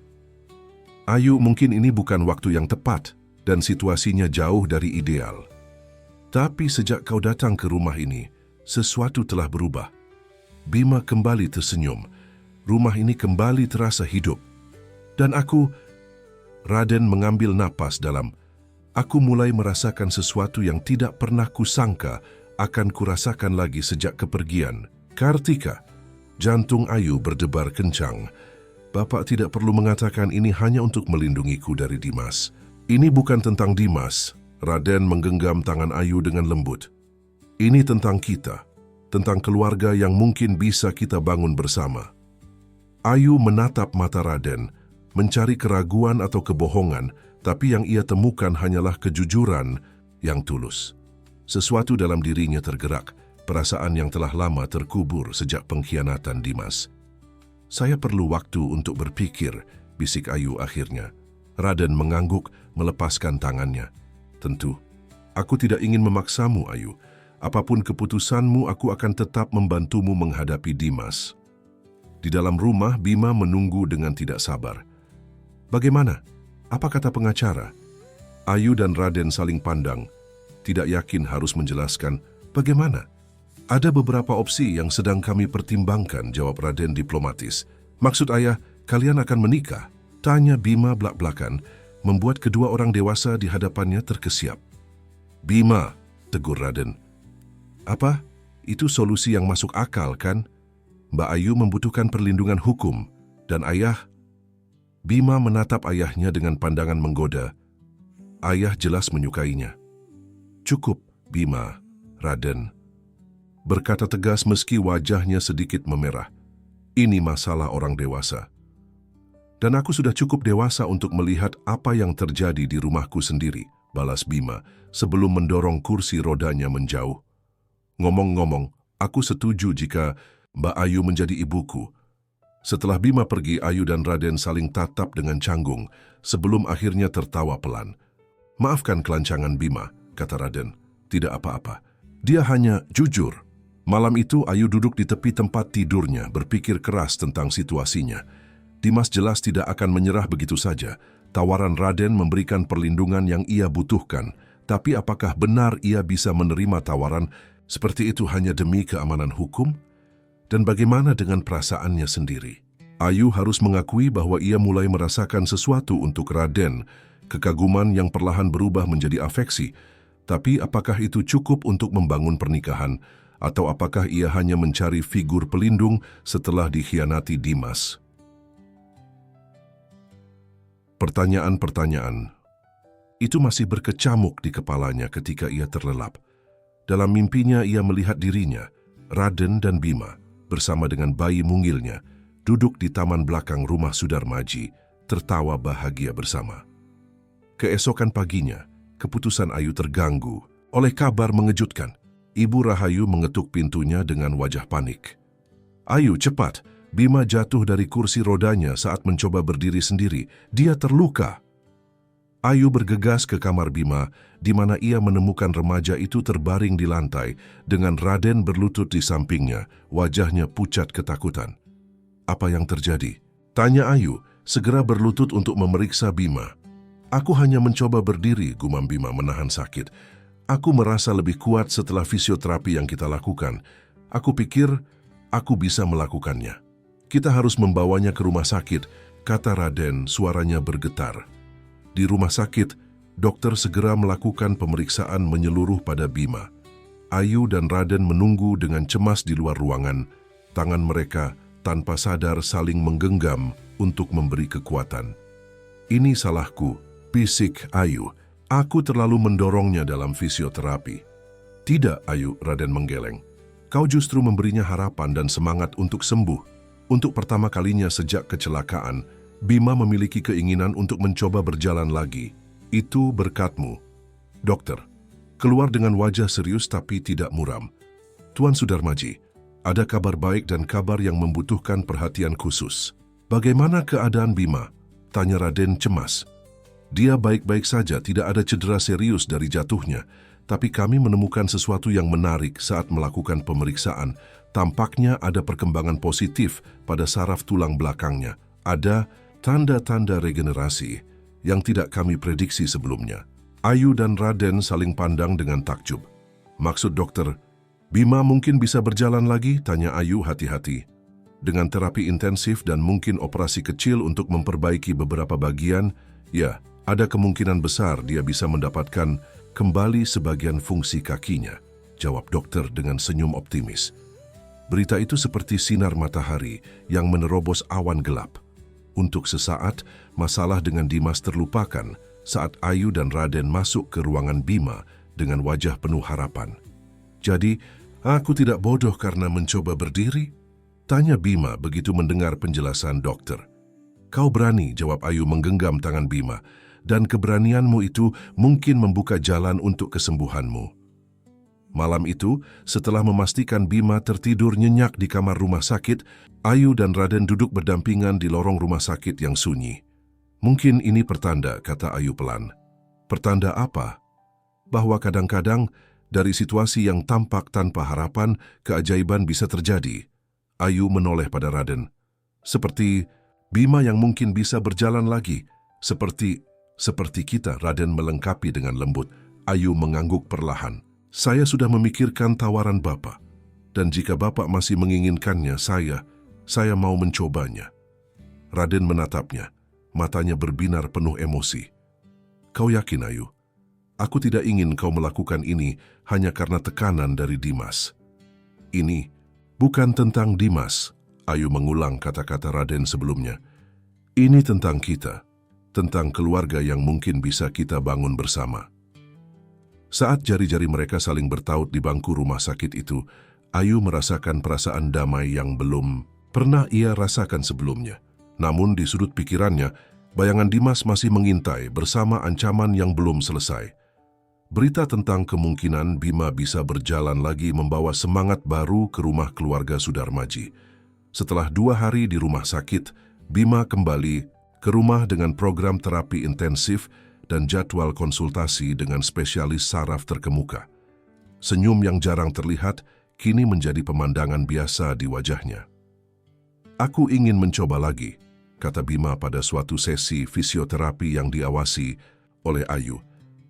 Ayu, mungkin ini bukan waktu yang tepat dan situasinya jauh dari ideal. Tapi sejak kau datang ke rumah ini, sesuatu telah berubah. Bima kembali tersenyum. Rumah ini kembali terasa hidup. Dan aku... Raden mengambil napas dalam. Aku mulai merasakan sesuatu yang tidak pernah kusangka akan kurasakan lagi sejak kepergian. Kartika, jantung Ayu berdebar kencang. Bapak tidak perlu mengatakan ini hanya untuk melindungiku dari Dimas. Ini bukan tentang Dimas. Raden menggenggam tangan Ayu dengan lembut. Ini tentang kita, tentang keluarga yang mungkin bisa kita bangun bersama. Ayu menatap mata Raden, mencari keraguan atau kebohongan, tapi yang ia temukan hanyalah kejujuran yang tulus. Sesuatu dalam dirinya tergerak, perasaan yang telah lama terkubur sejak pengkhianatan Dimas. Saya perlu waktu untuk berpikir, bisik Ayu akhirnya. Raden mengangguk, melepaskan tangannya. Tentu, aku tidak ingin memaksamu, Ayu. Apapun keputusanmu, aku akan tetap membantumu menghadapi Dimas. Di dalam rumah, Bima menunggu dengan tidak sabar. Bagaimana? Apa kata pengacara? Ayu dan Raden saling pandang. Tidak yakin harus menjelaskan bagaimana. Ada beberapa opsi yang sedang kami pertimbangkan, jawab Raden diplomatis. Maksud ayah, kalian akan menikah? Tanya Bima belak-belakan, membuat kedua orang dewasa di hadapannya terkesiap. Bima, tegur Raden. Apa? Itu solusi yang masuk akal, kan? Mbak Ayu membutuhkan perlindungan hukum, dan ayah... Bima menatap ayahnya dengan pandangan menggoda. Ayah jelas menyukainya. "Cukup, Bima, Raden," berkata tegas meski wajahnya sedikit memerah. "Ini masalah orang dewasa. Dan aku sudah cukup dewasa untuk melihat apa yang terjadi di rumahku sendiri," balas Bima sebelum mendorong kursi rodanya menjauh. "Ngomong-ngomong, aku setuju jika Mbak Ayu menjadi ibuku." Setelah Bima pergi, Ayu dan Raden saling tatap dengan canggung sebelum akhirnya tertawa pelan. "Maafkan kelancangan Bima," kata Raden. "Tidak apa-apa. Dia hanya jujur." Malam itu Ayu duduk di tepi tempat tidurnya berpikir keras tentang situasinya. Dimas jelas tidak akan menyerah begitu saja. Tawaran Raden memberikan perlindungan yang ia butuhkan. Tapi apakah benar ia bisa menerima tawaran seperti itu hanya demi keamanan hukum? Dan bagaimana dengan perasaannya sendiri? Ayu harus mengakui bahwa ia mulai merasakan sesuatu untuk Raden, kekaguman yang perlahan berubah menjadi afeksi. Tapi apakah itu cukup untuk membangun pernikahan? Atau apakah ia hanya mencari figur pelindung setelah dikhianati Dimas? Pertanyaan-pertanyaan itu masih berkecamuk di kepalanya ketika ia terlelap. Dalam mimpinya ia melihat dirinya, Raden dan Bima, bersama dengan bayi mungilnya, duduk di taman belakang rumah Sudarmaji, tertawa bahagia bersama. Keesokan paginya, keputusan Ayu terganggu oleh kabar mengejutkan. Ibu Rahayu mengetuk pintunya dengan wajah panik. "Ayu, cepat! Bima jatuh dari kursi rodanya saat mencoba berdiri sendiri. Dia terluka." Ayu bergegas ke kamar Bima, di mana ia menemukan remaja itu terbaring di lantai dengan Raden berlutut di sampingnya, wajahnya pucat ketakutan. "Apa yang terjadi?" tanya Ayu, segera berlutut untuk memeriksa Bima. "Aku hanya mencoba berdiri," gumam Bima menahan sakit. "Aku merasa lebih kuat setelah fisioterapi yang kita lakukan. Aku pikir aku bisa melakukannya." "Kita harus membawanya ke rumah sakit," kata Raden, suaranya bergetar. Di rumah sakit, dokter segera melakukan pemeriksaan menyeluruh pada Bima. Ayu dan Raden menunggu dengan cemas di luar ruangan. Tangan mereka tanpa sadar saling menggenggam untuk memberi kekuatan. "Ini salahku," bisik Ayu. "Aku terlalu mendorongnya dalam fisioterapi." "Tidak, Ayu," Raden menggeleng. "Kau justru memberinya harapan dan semangat untuk sembuh. Untuk pertama kalinya sejak kecelakaan, Bima memiliki keinginan untuk mencoba berjalan lagi. Itu berkatmu." Dokter keluar dengan wajah serius tapi tidak muram. "Tuan Sudarmaji, ada kabar baik dan kabar yang membutuhkan perhatian khusus." "Bagaimana keadaan Bima?" tanya Raden cemas. "Dia baik-baik saja, tidak ada cedera serius dari jatuhnya. Tapi kami menemukan sesuatu yang menarik saat melakukan pemeriksaan. Tampaknya ada perkembangan positif pada saraf tulang belakangnya. Ada tanda-tanda regenerasi yang tidak kami prediksi sebelumnya." Ayu dan Raden saling pandang dengan takjub. "Maksud dokter, Bima mungkin bisa berjalan lagi?" tanya Ayu hati-hati. "Dengan terapi intensif dan mungkin operasi kecil untuk memperbaiki beberapa bagian, ya, ada kemungkinan besar dia bisa mendapatkan kembali sebagian fungsi kakinya," jawab dokter dengan senyum optimis. Berita itu seperti sinar matahari yang menerobos awan gelap. Untuk sesaat, masalah dengan Dimas terlupakan saat Ayu dan Raden masuk ke ruangan Bima dengan wajah penuh harapan. "Jadi, aku tidak bodoh karena mencoba berdiri?" tanya Bima begitu mendengar penjelasan dokter. "Kau berani," jawab Ayu menggenggam tangan Bima, "dan keberanianmu itu mungkin membuka jalan untuk kesembuhanmu." Malam itu, setelah memastikan Bima tertidur nyenyak di kamar rumah sakit, Ayu dan Raden duduk berdampingan di lorong rumah sakit yang sunyi. "Mungkin ini pertanda," kata Ayu pelan. "Pertanda apa?" "Bahwa kadang-kadang dari situasi yang tampak tanpa harapan, keajaiban bisa terjadi." Ayu menoleh pada Raden. "Seperti Bima yang mungkin bisa berjalan lagi. Seperti kita," Raden melengkapi dengan lembut. Ayu mengangguk perlahan. "Saya sudah memikirkan tawaran Bapak. Dan jika Bapak masih menginginkannya, saya mau mencobanya." Raden menatapnya. Matanya berbinar penuh emosi. "Kau yakin, Ayu? Aku tidak ingin kau melakukan ini hanya karena tekanan dari Dimas." "Ini bukan tentang Dimas," Ayu mengulang kata-kata Raden sebelumnya. Ini tentang kita, tentang keluarga yang mungkin bisa kita bangun bersama. Saat jari-jari mereka saling bertaut di bangku rumah sakit itu, Ayu merasakan perasaan damai yang belum pernah ia rasakan sebelumnya. Namun di sudut pikirannya, bayangan Dimas masih mengintai bersama ancaman yang belum selesai. Berita tentang kemungkinan Bima bisa berjalan lagi membawa semangat baru ke rumah keluarga Sudarmaji. Setelah 2 hari di rumah sakit, Bima kembali ke rumah dengan program terapi intensif dan jadwal konsultasi dengan spesialis saraf terkemuka. Senyum yang jarang terlihat kini menjadi pemandangan biasa di wajahnya. "Aku ingin mencoba lagi," kata Bima pada suatu sesi fisioterapi yang diawasi oleh Ayu.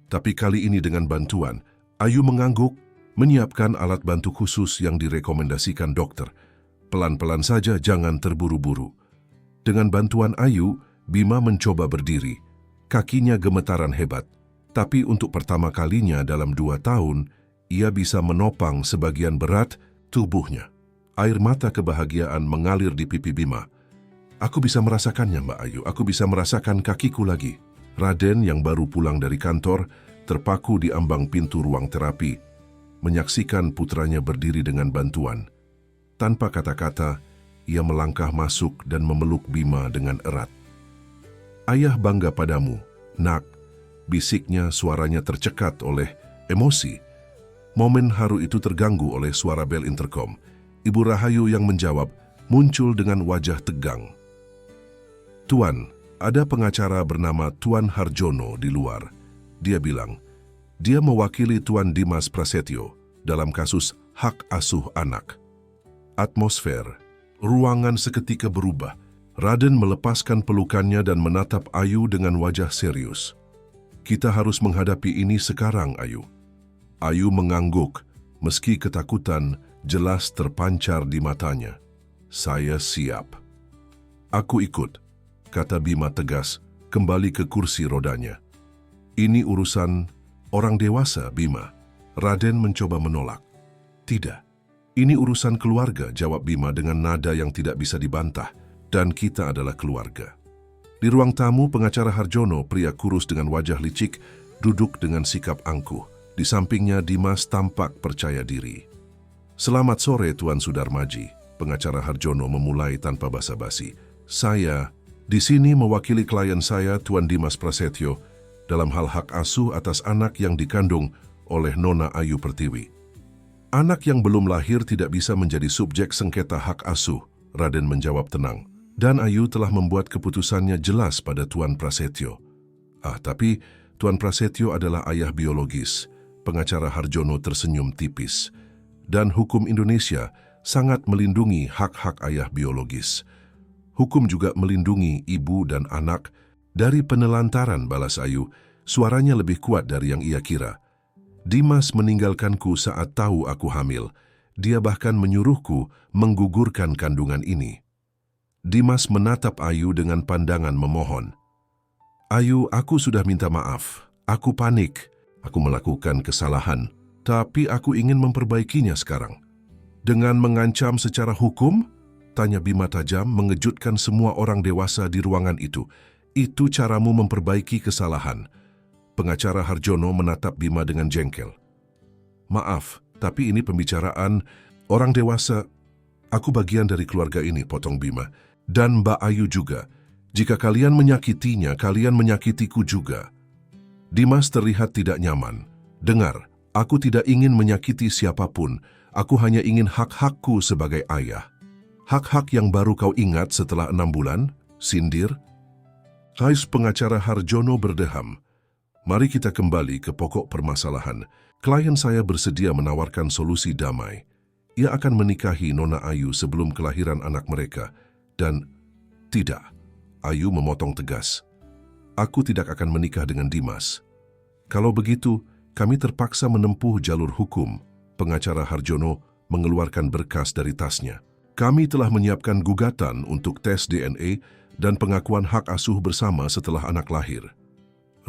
Tapi kali ini dengan bantuan, Ayu mengangguk, menyiapkan alat bantu khusus yang direkomendasikan dokter. Pelan-pelan saja, jangan terburu-buru. Dengan bantuan Ayu, Bima mencoba berdiri. Kakinya gemetaran hebat, tapi untuk pertama kalinya dalam 2 tahun, ia bisa menopang sebagian berat tubuhnya. Air mata kebahagiaan mengalir di pipi Bima. "Aku bisa merasakannya, Mbak Ayu. Aku bisa merasakan kakiku lagi." Raden yang baru pulang dari kantor terpaku di ambang pintu ruang terapi, menyaksikan putranya berdiri dengan bantuan. Tanpa kata-kata, ia melangkah masuk dan memeluk Bima dengan erat. "Ayah bangga padamu, nak," bisiknya, suaranya tercekat oleh emosi. Momen haru itu terganggu oleh suara bel interkom. Ibu Rahayu yang menjawab muncul dengan wajah tegang. "Tuan, ada pengacara bernama Tuan Harjono di luar." Dia bilang, dia mewakili Tuan Dimas Prasetyo dalam kasus hak asuh anak. Atmosfer, ruangan seketika berubah. Raden melepaskan pelukannya dan menatap Ayu dengan wajah serius. "Kita harus menghadapi ini sekarang, Ayu." Ayu mengangguk, meski ketakutan jelas terpancar di matanya. "Saya siap." "Aku ikut," kata Bima tegas, kembali ke kursi rodanya. "Ini urusan orang dewasa, Bima." Raden mencoba menolak. "Tidak, ini urusan keluarga," jawab Bima dengan nada yang tidak bisa dibantah. "Dan kita adalah keluarga." Di ruang tamu, pengacara Harjono, pria kurus dengan wajah licik, duduk dengan sikap angkuh. Di sampingnya Dimas tampak percaya diri. "Selamat sore, Tuan Sudarmaji," pengacara Harjono memulai tanpa basa-basi. "Saya di sini mewakili klien saya, Tuan Dimas Prasetyo, dalam hal hak asuh atas anak yang dikandung oleh Nona Ayu Pertiwi. Anak yang belum lahir tidak bisa menjadi subjek sengketa hak asuh," Raden menjawab tenang. "Dan Ayu telah membuat keputusannya jelas pada Tuan Prasetyo." Tapi Tuan Prasetyo adalah ayah biologis." Pengacara Harjono tersenyum tipis. "Dan hukum Indonesia sangat melindungi hak-hak ayah biologis. Hukum juga melindungi ibu dan anak dari penelantaran," balas Ayu. Suaranya lebih kuat dari yang ia kira. "Dimas meninggalkanku saat tahu aku hamil. Dia bahkan menyuruhku menggugurkan kandungan ini." Dimas menatap Ayu dengan pandangan memohon. "Ayu, aku sudah minta maaf. Aku panik. Aku melakukan kesalahan. Tapi aku ingin memperbaikinya sekarang." "Dengan mengancam secara hukum?" tanya Bima tajam, mengejutkan semua orang dewasa di ruangan itu. "Itu caramu memperbaiki kesalahan?" Pengacara Harjono menatap Bima dengan jengkel. "Maaf, tapi ini pembicaraan orang dewasa." "Aku bagian dari keluarga ini," potong Bima. "Dan Mbak Ayu juga. Jika kalian menyakitinya, kalian menyakitiku juga." Dimas terlihat tidak nyaman. "Dengar, aku tidak ingin menyakiti siapapun. Aku hanya ingin hak-hakku sebagai ayah." "Hak-hak yang baru kau ingat setelah 6 bulan?" sindir. Pengacara Harjono berdeham. "Mari kita kembali ke pokok permasalahan. Klien saya bersedia menawarkan solusi damai. Ia akan menikahi Nona Ayu sebelum kelahiran anak mereka. Dan..." "Tidak," Ayu memotong tegas. "Aku tidak akan menikah dengan Dimas." "Kalau begitu, kami terpaksa menempuh jalur hukum." Pengacara Harjono mengeluarkan berkas dari tasnya. "Kami telah menyiapkan gugatan untuk tes DNA dan pengakuan hak asuh bersama setelah anak lahir."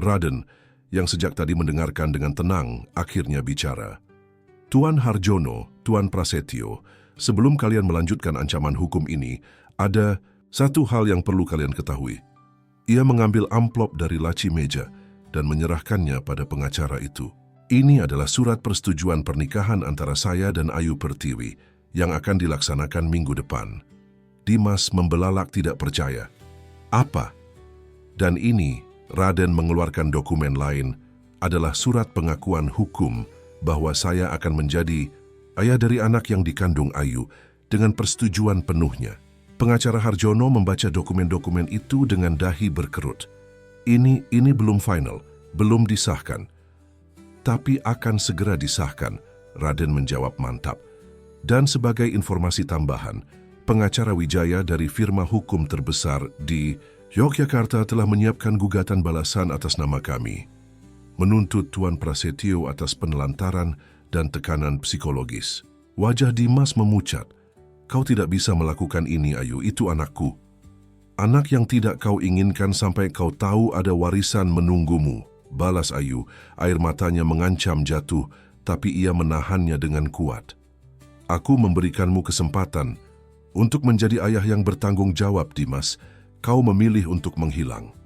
Raden, yang sejak tadi mendengarkan dengan tenang, akhirnya bicara. "Tuan Harjono, Tuan Prasetyo, sebelum kalian melanjutkan ancaman hukum ini, ada satu hal yang perlu kalian ketahui. Ia mengambil amplop dari laci meja dan menyerahkannya pada pengacara itu. Ini adalah surat persetujuan pernikahan antara saya dan Ayu Pertiwi yang akan dilaksanakan minggu depan. Dimas membelalak tidak percaya. Apa? Dan ini, Raden mengeluarkan dokumen lain, adalah surat pengakuan hukum bahwa saya akan menjadi ayah dari anak yang dikandung Ayu dengan persetujuan penuhnya. Pengacara Harjono membaca dokumen-dokumen itu dengan dahi berkerut. Ini belum final, belum disahkan. Tapi akan segera disahkan, Raden menjawab mantap. Dan sebagai informasi tambahan, pengacara Wijaya dari firma hukum terbesar di Yogyakarta telah menyiapkan gugatan balasan atas nama kami, menuntut Tuan Prasetyo atas penelantaran dan tekanan psikologis. Wajah Dimas memucat. Kau tidak bisa melakukan ini, Ayu, itu anakku. Anak yang tidak kau inginkan sampai kau tahu ada warisan menunggumu. Balas Ayu, air matanya mengancam jatuh, tapi ia menahannya dengan kuat. Aku memberikanmu kesempatan untuk menjadi ayah yang bertanggung jawab, Dimas. Kau memilih untuk menghilang.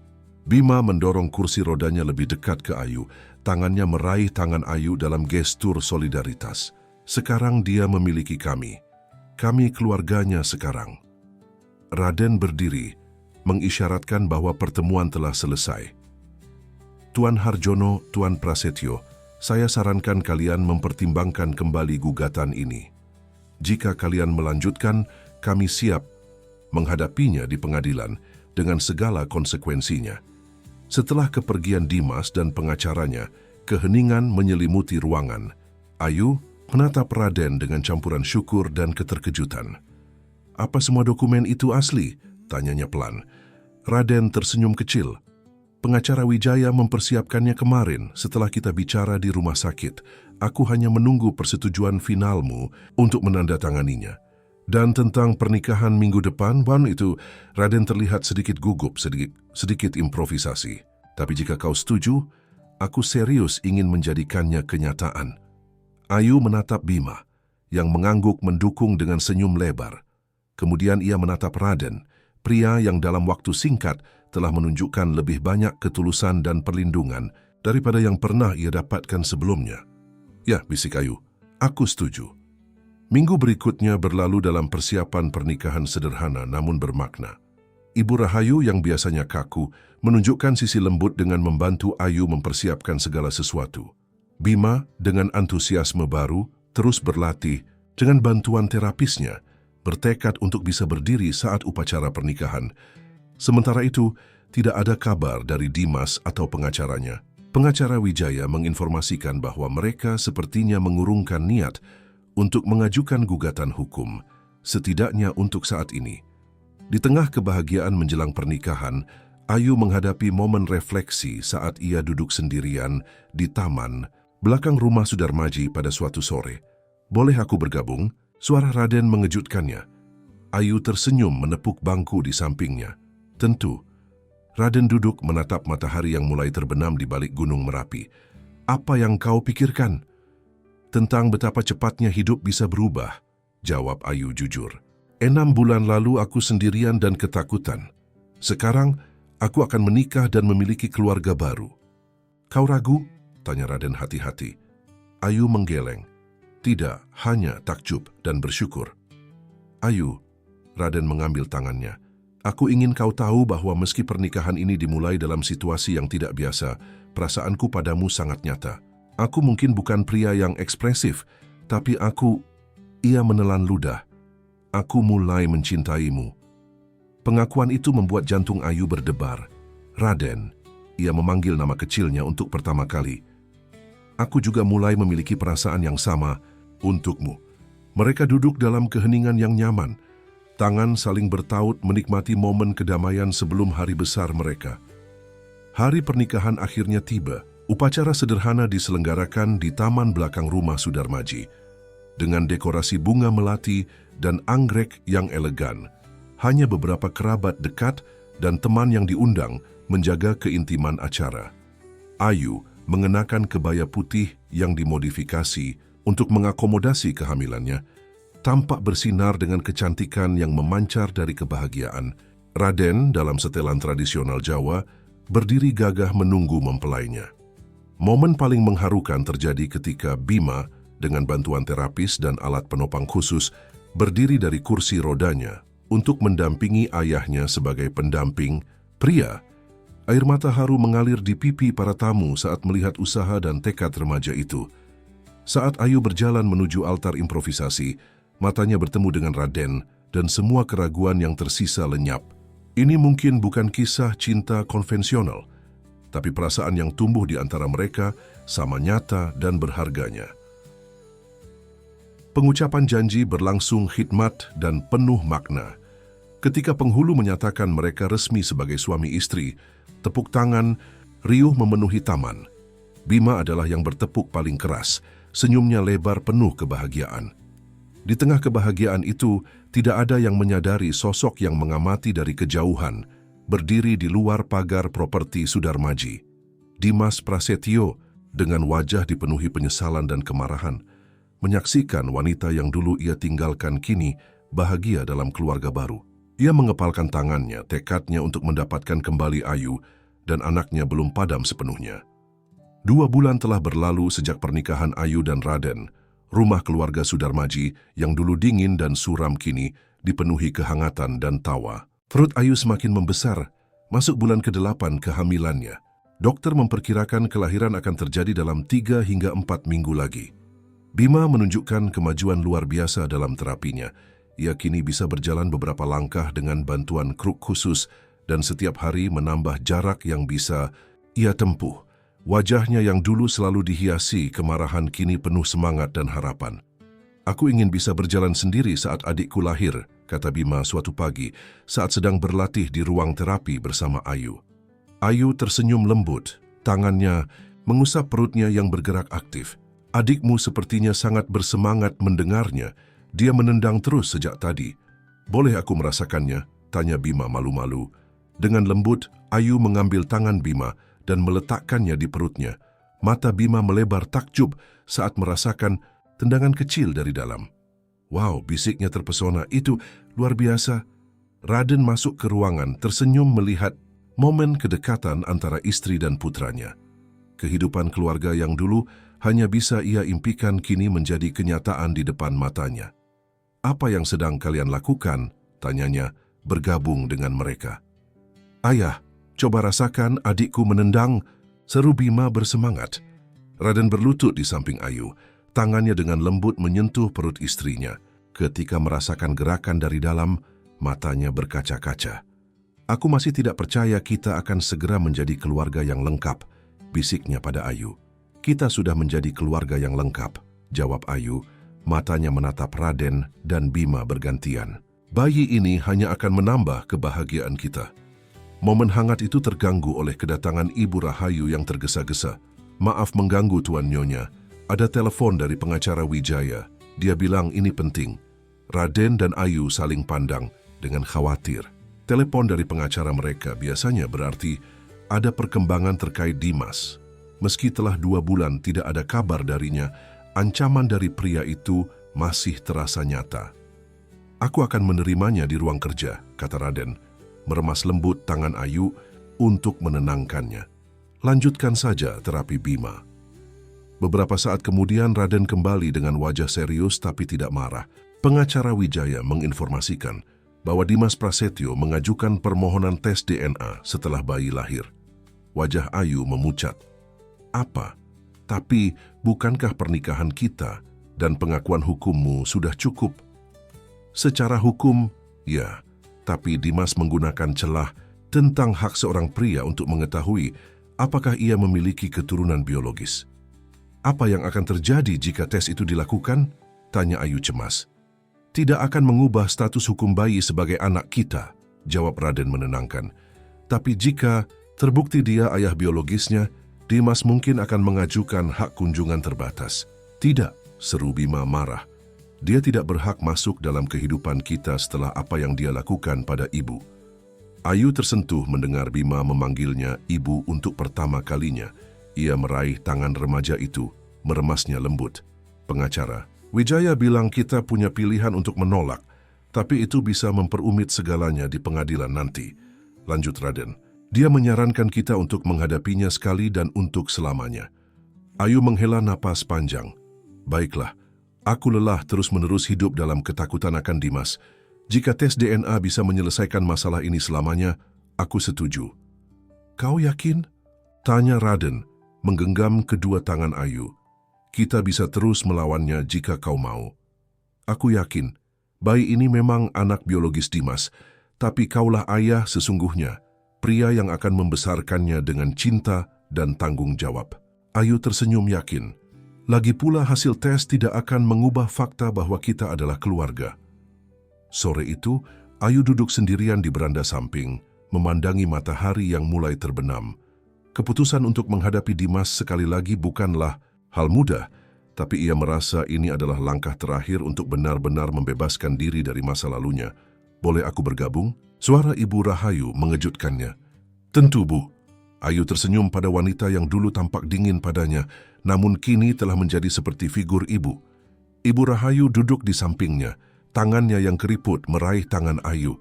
Bima mendorong kursi rodanya lebih dekat ke Ayu. Tangannya meraih tangan Ayu dalam gestur solidaritas. Sekarang dia memiliki kami. Kami keluarganya sekarang. Raden berdiri, mengisyaratkan bahwa pertemuan telah selesai. Tuan Harjono, Tuan Prasetyo, saya sarankan kalian mempertimbangkan kembali gugatan ini. Jika kalian melanjutkan, kami siap menghadapinya di pengadilan dengan segala konsekuensinya. Setelah kepergian Dimas dan pengacaranya, keheningan menyelimuti ruangan. Ayu menatap Raden dengan campuran syukur dan keterkejutan. Apa semua dokumen itu asli? Tanyanya pelan. Raden tersenyum kecil. Pengacara Wijaya mempersiapkannya kemarin setelah kita bicara di rumah sakit. Aku hanya menunggu persetujuan finalmu untuk menandatanganinya. Dan tentang pernikahan minggu depan, itu Raden terlihat sedikit gugup, sedikit improvisasi. Tapi jika kau setuju, aku serius ingin menjadikannya kenyataan. Ayu menatap Bima, yang mengangguk mendukung dengan senyum lebar. Kemudian ia menatap Raden, pria yang dalam waktu singkat telah menunjukkan lebih banyak ketulusan dan perlindungan daripada yang pernah ia dapatkan sebelumnya. Ya, bisik Ayu, aku setuju. Minggu berikutnya berlalu dalam persiapan pernikahan sederhana namun bermakna. Ibu Rahayu yang biasanya kaku menunjukkan sisi lembut dengan membantu Ayu mempersiapkan segala sesuatu. Bima dengan antusiasme baru terus berlatih dengan bantuan terapisnya, bertekad untuk bisa berdiri saat upacara pernikahan. Sementara itu, tidak ada kabar dari Dimas atau pengacaranya. Pengacara Wijaya menginformasikan bahwa mereka sepertinya mengurungkan niat untuk mengajukan gugatan hukum, setidaknya untuk saat ini. Di tengah kebahagiaan menjelang pernikahan, Ayu menghadapi momen refleksi saat ia duduk sendirian di taman belakang rumah Sudarmaji pada suatu sore. Boleh aku bergabung? Suara Raden mengejutkannya. Ayu tersenyum menepuk bangku di sampingnya. Tentu. Raden duduk menatap matahari yang mulai terbenam di balik gunung Merapi. Apa yang kau pikirkan? Tentang betapa cepatnya hidup bisa berubah, jawab Ayu jujur. 6 bulan lalu aku sendirian dan ketakutan. Sekarang, aku akan menikah dan memiliki keluarga baru. Kau ragu? Tanya Raden hati-hati. Ayu menggeleng. Tidak, hanya takjub dan bersyukur. Ayu, Raden mengambil tangannya. Aku ingin kau tahu bahwa meski pernikahan ini dimulai dalam situasi yang tidak biasa, perasaanku padamu sangat nyata. Aku mungkin bukan pria yang ekspresif, tapi ia menelan ludah. Aku mulai mencintaimu. Pengakuan itu membuat jantung Ayu berdebar. Raden, ia memanggil nama kecilnya untuk pertama kali. Aku juga mulai memiliki perasaan yang sama untukmu. Mereka duduk dalam keheningan yang nyaman. Tangan saling bertaut menikmati momen kedamaian sebelum hari besar mereka. Hari pernikahan akhirnya tiba. Upacara sederhana diselenggarakan di taman belakang rumah Sudarmaji. Dengan dekorasi bunga melati dan anggrek yang elegan. Hanya beberapa kerabat dekat dan teman yang diundang menjaga keintiman acara. Ayu mengenakan kebaya putih yang dimodifikasi untuk mengakomodasi kehamilannya, tampak bersinar dengan kecantikan yang memancar dari kebahagiaan. Raden, dalam setelan tradisional Jawa, berdiri gagah menunggu mempelainya. Momen paling mengharukan terjadi ketika Bima, dengan bantuan terapis dan alat penopang khusus, berdiri dari kursi rodanya untuk mendampingi ayahnya sebagai pendamping pria. Air mata haru mengalir di pipi para tamu saat melihat usaha dan tekad remaja itu. Saat Ayu berjalan menuju altar improvisasi, matanya bertemu dengan Raden dan semua keraguan yang tersisa lenyap. Ini mungkin bukan kisah cinta konvensional, tapi perasaan yang tumbuh di antara mereka sama nyata dan berharganya. Pengucapan janji berlangsung khidmat dan penuh makna. Ketika penghulu menyatakan mereka resmi sebagai suami istri, tepuk tangan riuh memenuhi taman. Bima adalah yang bertepuk paling keras, senyumnya lebar penuh kebahagiaan. Di tengah kebahagiaan itu, tidak ada yang menyadari sosok yang mengamati dari kejauhan, berdiri di luar pagar properti Sudarmaji. Dimas Prasetyo, dengan wajah dipenuhi penyesalan dan kemarahan, menyaksikan wanita yang dulu ia tinggalkan kini bahagia dalam keluarga baru. Ia mengepalkan tangannya, tekadnya untuk mendapatkan kembali Ayu, dan anaknya belum padam sepenuhnya. 2 bulan telah berlalu sejak pernikahan Ayu dan Raden. Rumah keluarga Sudarmaji yang dulu dingin dan suram kini dipenuhi kehangatan dan tawa. Perut Ayu semakin membesar, masuk bulan ke-8 kehamilannya. Dokter memperkirakan kelahiran akan terjadi dalam 3 hingga 4 minggu lagi. Bima menunjukkan kemajuan luar biasa dalam terapinya. Ia kini bisa berjalan beberapa langkah dengan bantuan kruk khusus dan setiap hari menambah jarak yang bisa ia tempuh. Wajahnya yang dulu selalu dihiasi kemarahan kini penuh semangat dan harapan. "Aku ingin bisa berjalan sendiri saat adikku lahir," kata Bima suatu pagi saat sedang berlatih di ruang terapi bersama Ayu. Ayu tersenyum lembut, tangannya mengusap perutnya yang bergerak aktif. "Adikmu sepertinya sangat bersemangat mendengarnya. Dia menendang terus sejak tadi." "Boleh aku merasakannya?" tanya Bima malu-malu. Dengan lembut, Ayu mengambil tangan Bima dan meletakkannya di perutnya. Mata Bima melebar takjub saat merasakan tendangan kecil dari dalam. "Wow," bisiknya terpesona, "itu luar biasa." Raden masuk ke ruangan, tersenyum melihat momen kedekatan antara istri dan putranya. Kehidupan keluarga yang dulu hanya bisa ia impikan kini menjadi kenyataan di depan matanya. "Apa yang sedang kalian lakukan?" tanyanya, bergabung dengan mereka. "Ayah, coba rasakan adikku menendang," seru Bima bersemangat. Raden berlutut di samping Ayu, tangannya dengan lembut menyentuh perut istrinya. Ketika merasakan gerakan dari dalam, matanya berkaca-kaca. "Aku masih tidak percaya kita akan segera menjadi keluarga yang lengkap," bisiknya pada Ayu. "Kita sudah menjadi keluarga yang lengkap," jawab Ayu, matanya menatap Raden dan Bima bergantian. "Bayi ini hanya akan menambah kebahagiaan kita." Momen hangat itu terganggu oleh kedatangan Ibu Rahayu yang tergesa-gesa. "Maaf mengganggu Tuan Nyonya, ada telepon dari pengacara Wijaya. Dia bilang ini penting." Raden dan Ayu saling pandang dengan khawatir. Telepon dari pengacara mereka biasanya berarti ada perkembangan terkait Dimas. Meski telah 2 bulan tidak ada kabar darinya, ancaman dari pria itu masih terasa nyata. "Aku akan menerimanya di ruang kerja," kata Raden, meremas lembut tangan Ayu untuk menenangkannya. "Lanjutkan saja terapi Bima." Beberapa saat kemudian Raden kembali dengan wajah serius tapi tidak marah. Pengacara Wijaya menginformasikan bahwa Dimas Prasetyo mengajukan permohonan tes DNA setelah bayi lahir. Wajah Ayu memucat. "Apa? Tapi bukankah pernikahan kita dan pengakuan hukummu sudah cukup?" "Secara hukum, ya. Tapi Dimas menggunakan celah tentang hak seorang pria untuk mengetahui apakah ia memiliki keturunan biologis." "Apa yang akan terjadi jika tes itu dilakukan?" tanya Ayu cemas. "Tidak akan mengubah status hukum bayi sebagai anak kita," jawab Raden menenangkan. "Tapi jika terbukti dia ayah biologisnya, Dimas mungkin akan mengajukan hak kunjungan terbatas." "Tidak," seru Bima marah. "Dia tidak berhak masuk dalam kehidupan kita setelah apa yang dia lakukan pada ibu." Ayu tersentuh mendengar Bima memanggilnya ibu untuk pertama kalinya. Ia meraih tangan remaja itu, meremasnya lembut. "Pengacara, Wijaya bilang kita punya pilihan untuk menolak Tapi itu bisa memperumit segalanya di pengadilan nanti. Lanjut Raden. Dia menyarankan kita untuk menghadapinya sekali dan untuk selamanya. Ayu menghela napas panjang. Baiklah, aku lelah terus-menerus hidup dalam ketakutan akan Dimas. Jika tes DNA bisa menyelesaikan masalah ini selamanya, aku setuju. Kau yakin? Tanya Raden, menggenggam kedua tangan Ayu. Kita bisa terus melawannya jika kau mau. Aku yakin, bayi ini memang anak biologis Dimas, tapi kaulah ayah sesungguhnya, pria yang akan membesarkannya dengan cinta dan tanggung jawab. Ayu tersenyum yakin. Lagi pula hasil tes tidak akan mengubah fakta bahwa kita adalah keluarga. Sore itu, Ayu duduk sendirian di beranda samping, memandangi matahari yang mulai terbenam. Keputusan untuk menghadapi Dimas sekali lagi bukanlah hal mudah, tapi ia merasa ini adalah langkah terakhir untuk benar-benar membebaskan diri dari masa lalunya. Boleh aku bergabung? Suara Ibu Rahayu mengejutkannya. Tentu, Bu. Ayu tersenyum pada wanita yang dulu tampak dingin padanya, namun kini telah menjadi seperti figur ibu. Ibu Rahayu duduk di sampingnya, tangannya yang keriput meraih tangan Ayu.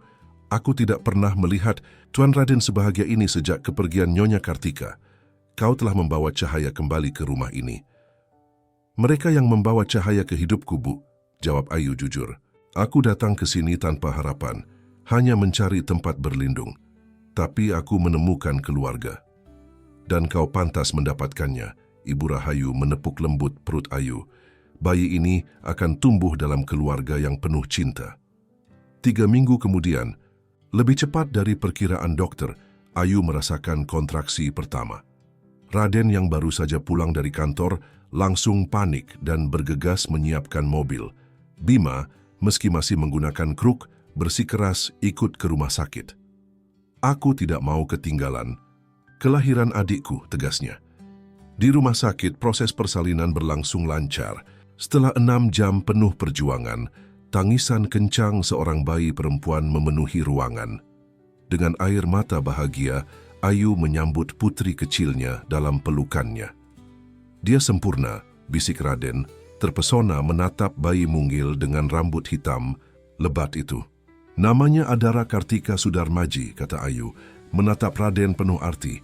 Aku tidak pernah melihat Tuan Raden sebahagia ini sejak kepergian Nyonya Kartika. Kau telah membawa cahaya kembali ke rumah ini. Mereka yang membawa cahaya ke hidupku, Bu, jawab Ayu jujur. Aku datang ke sini tanpa harapan, hanya mencari tempat berlindung. Tapi aku menemukan keluarga. Dan kau pantas mendapatkannya, Ibu Rahayu menepuk lembut perut Ayu. Bayi ini akan tumbuh dalam keluarga yang penuh cinta. 3 minggu kemudian, lebih cepat dari perkiraan dokter, Ayu merasakan kontraksi pertama. Raden yang baru saja pulang dari kantor langsung panik dan bergegas menyiapkan mobil. Bima, meski masih menggunakan kruk, bersikeras ikut ke rumah sakit. Aku tidak mau ketinggalan. Kelahiran adikku, tegasnya. Di rumah sakit, proses persalinan berlangsung lancar. Setelah 6 jam penuh perjuangan, tangisan kencang seorang bayi perempuan memenuhi ruangan. Dengan air mata bahagia, Ayu menyambut putri kecilnya dalam pelukannya. Dia sempurna, bisik Raden, terpesona menatap bayi mungil dengan rambut hitam, lebat itu. Namanya Adara Kartika Sudarmaji, kata Ayu, menatap Raden penuh arti.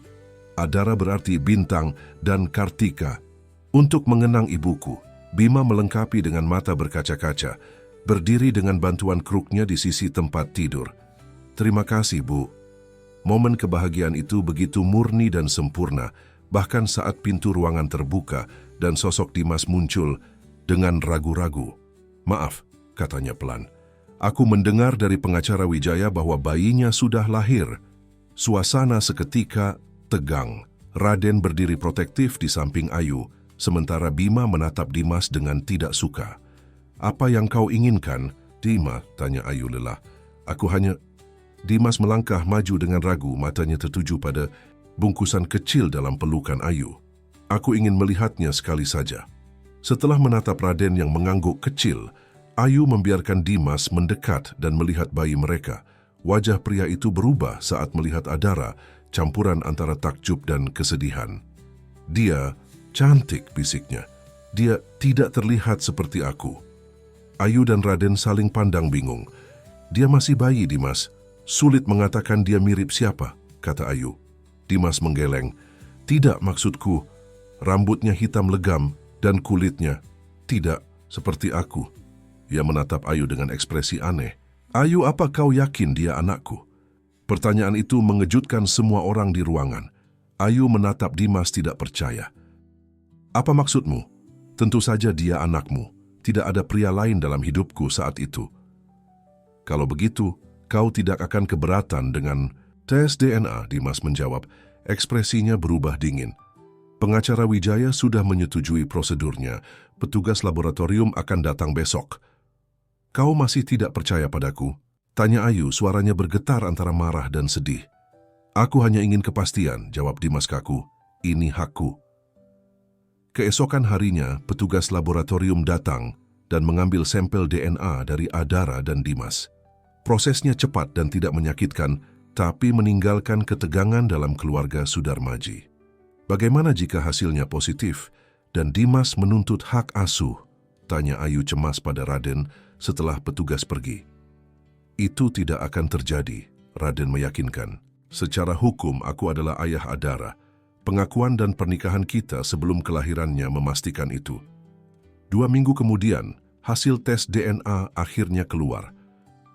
Adara berarti bintang dan Kartika. Untuk mengenang ibuku, Bima melengkapi dengan mata berkaca-kaca, berdiri dengan bantuan kruknya di sisi tempat tidur. Terima kasih, Bu. Momen kebahagiaan itu begitu murni dan sempurna, bahkan saat pintu ruangan terbuka dan sosok Dimas muncul dengan ragu-ragu. Maaf, katanya pelan. Aku mendengar dari pengacara Wijaya bahwa bayinya sudah lahir. Suasana seketika tegang. Raden berdiri protektif di samping Ayu, sementara Bima menatap Dimas dengan tidak suka. Apa yang kau inginkan, Dima? Tanya Ayu lelah. Aku hanya... Dimas melangkah maju dengan ragu, matanya tertuju pada bungkusan kecil dalam pelukan Ayu. Aku ingin melihatnya sekali saja. Setelah menatap Raden yang mengangguk kecil, Ayu membiarkan Dimas mendekat dan melihat bayi mereka. Wajah pria itu berubah saat melihat Adara, campuran antara takjub dan kesedihan. Dia cantik, bisiknya. Dia tidak terlihat seperti aku. Ayu dan Raden saling pandang bingung. Dia masih bayi, Dimas. Sulit mengatakan dia mirip siapa, kata Ayu. Dimas menggeleng. Tidak, maksudku. Rambutnya hitam legam dan kulitnya tidak seperti aku. Ia menatap Ayu dengan ekspresi aneh. Ayu, apa kau yakin dia anakku? Pertanyaan itu mengejutkan semua orang di ruangan. Ayu menatap Dimas tidak percaya. Apa maksudmu? Tentu saja dia anakmu. Tidak ada pria lain dalam hidupku saat itu. Kalau begitu, kau tidak akan keberatan dengan tes DNA, Dimas menjawab. Ekspresinya berubah dingin. Pengacara Wijaya sudah menyetujui prosedurnya. Petugas laboratorium akan datang besok. Kau masih tidak percaya padaku? Tanya Ayu, suaranya bergetar antara marah dan sedih. Aku hanya ingin kepastian, jawab Dimas kaku. Ini hakku. Keesokan harinya, petugas laboratorium datang dan mengambil sampel DNA dari Adara dan Dimas. Prosesnya cepat dan tidak menyakitkan, tapi meninggalkan ketegangan dalam keluarga Sudarmaji. Bagaimana jika hasilnya positif dan Dimas menuntut hak asuh? Tanya Ayu cemas pada Raden setelah petugas pergi. Itu tidak akan terjadi, Raden meyakinkan. Secara hukum, aku adalah ayah Adara. Pengakuan dan pernikahan kita sebelum kelahirannya memastikan itu. 2 minggu kemudian, hasil tes DNA akhirnya keluar.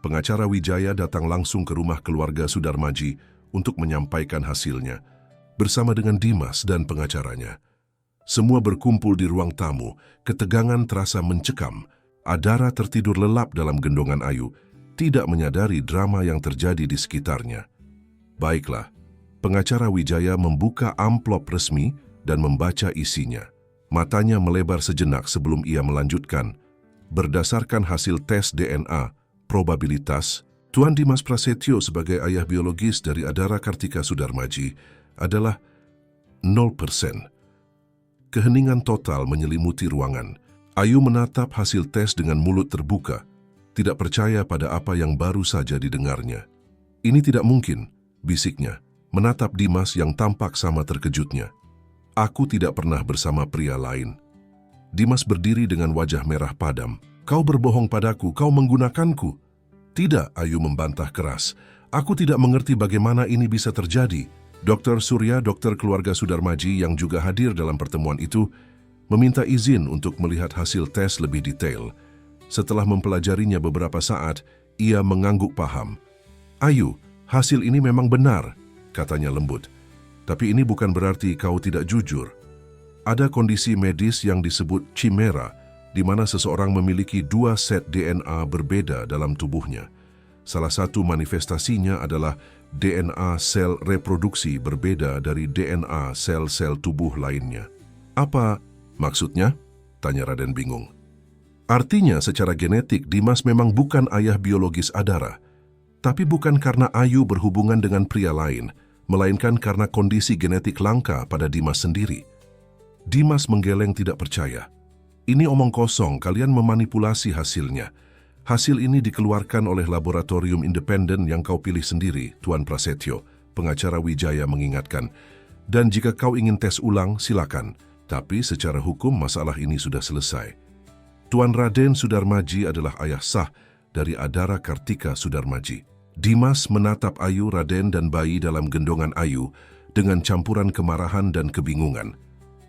Pengacara Wijaya datang langsung ke rumah keluarga Sudarmaji untuk menyampaikan hasilnya, bersama dengan Dimas dan pengacaranya. Semua berkumpul di ruang tamu, ketegangan terasa mencekam. Adara tertidur lelap dalam gendongan Ayu, tidak menyadari drama yang terjadi di sekitarnya. Baiklah, pengacara Wijaya membuka amplop resmi dan membaca isinya. Matanya melebar sejenak sebelum ia melanjutkan. Berdasarkan hasil tes DNA, probabilitas Tuan Dimas Prasetyo sebagai ayah biologis dari Adara Kartika Sudarmaji adalah 0%. Keheningan total menyelimuti ruangan. Ayu menatap hasil tes dengan mulut terbuka, tidak percaya pada apa yang baru saja didengarnya. Ini tidak mungkin, bisiknya, menatap Dimas yang tampak sama terkejutnya. Aku tidak pernah bersama pria lain. Dimas berdiri dengan wajah merah padam. Kau berbohong padaku, kau menggunakanku. Tidak, Ayu membantah keras. Aku tidak mengerti bagaimana ini bisa terjadi. Dr. Surya, dokter keluarga Sudarmaji yang juga hadir dalam pertemuan itu, meminta izin untuk melihat hasil tes lebih detail. Setelah mempelajarinya beberapa saat, ia mengangguk paham. Ayu, hasil ini memang benar, katanya lembut. Tapi ini bukan berarti kau tidak jujur. Ada kondisi medis yang disebut chimera, di mana seseorang memiliki 2 set DNA berbeda dalam tubuhnya. Salah satu manifestasinya adalah DNA sel reproduksi berbeda dari DNA sel-sel tubuh lainnya. Apa maksudnya? Tanya Raden bingung. Artinya secara genetik Dimas memang bukan ayah biologis Adara, tapi bukan karena Ayu berhubungan dengan pria lain, melainkan karena kondisi genetik langka pada Dimas sendiri. Dimas menggeleng tidak percaya. Ini omong kosong, kalian memanipulasi hasilnya. Hasil ini dikeluarkan oleh laboratorium independen yang kau pilih sendiri, Tuan Prasetyo, pengacara Wijaya mengingatkan. Dan jika kau ingin tes ulang, silakan. Tapi secara hukum masalah ini sudah selesai. Tuan Raden Sudarmaji adalah ayah sah dari Adara Kartika Sudarmaji. Dimas menatap Ayu, Raden dan bayi dalam gendongan Ayu dengan campuran kemarahan dan kebingungan.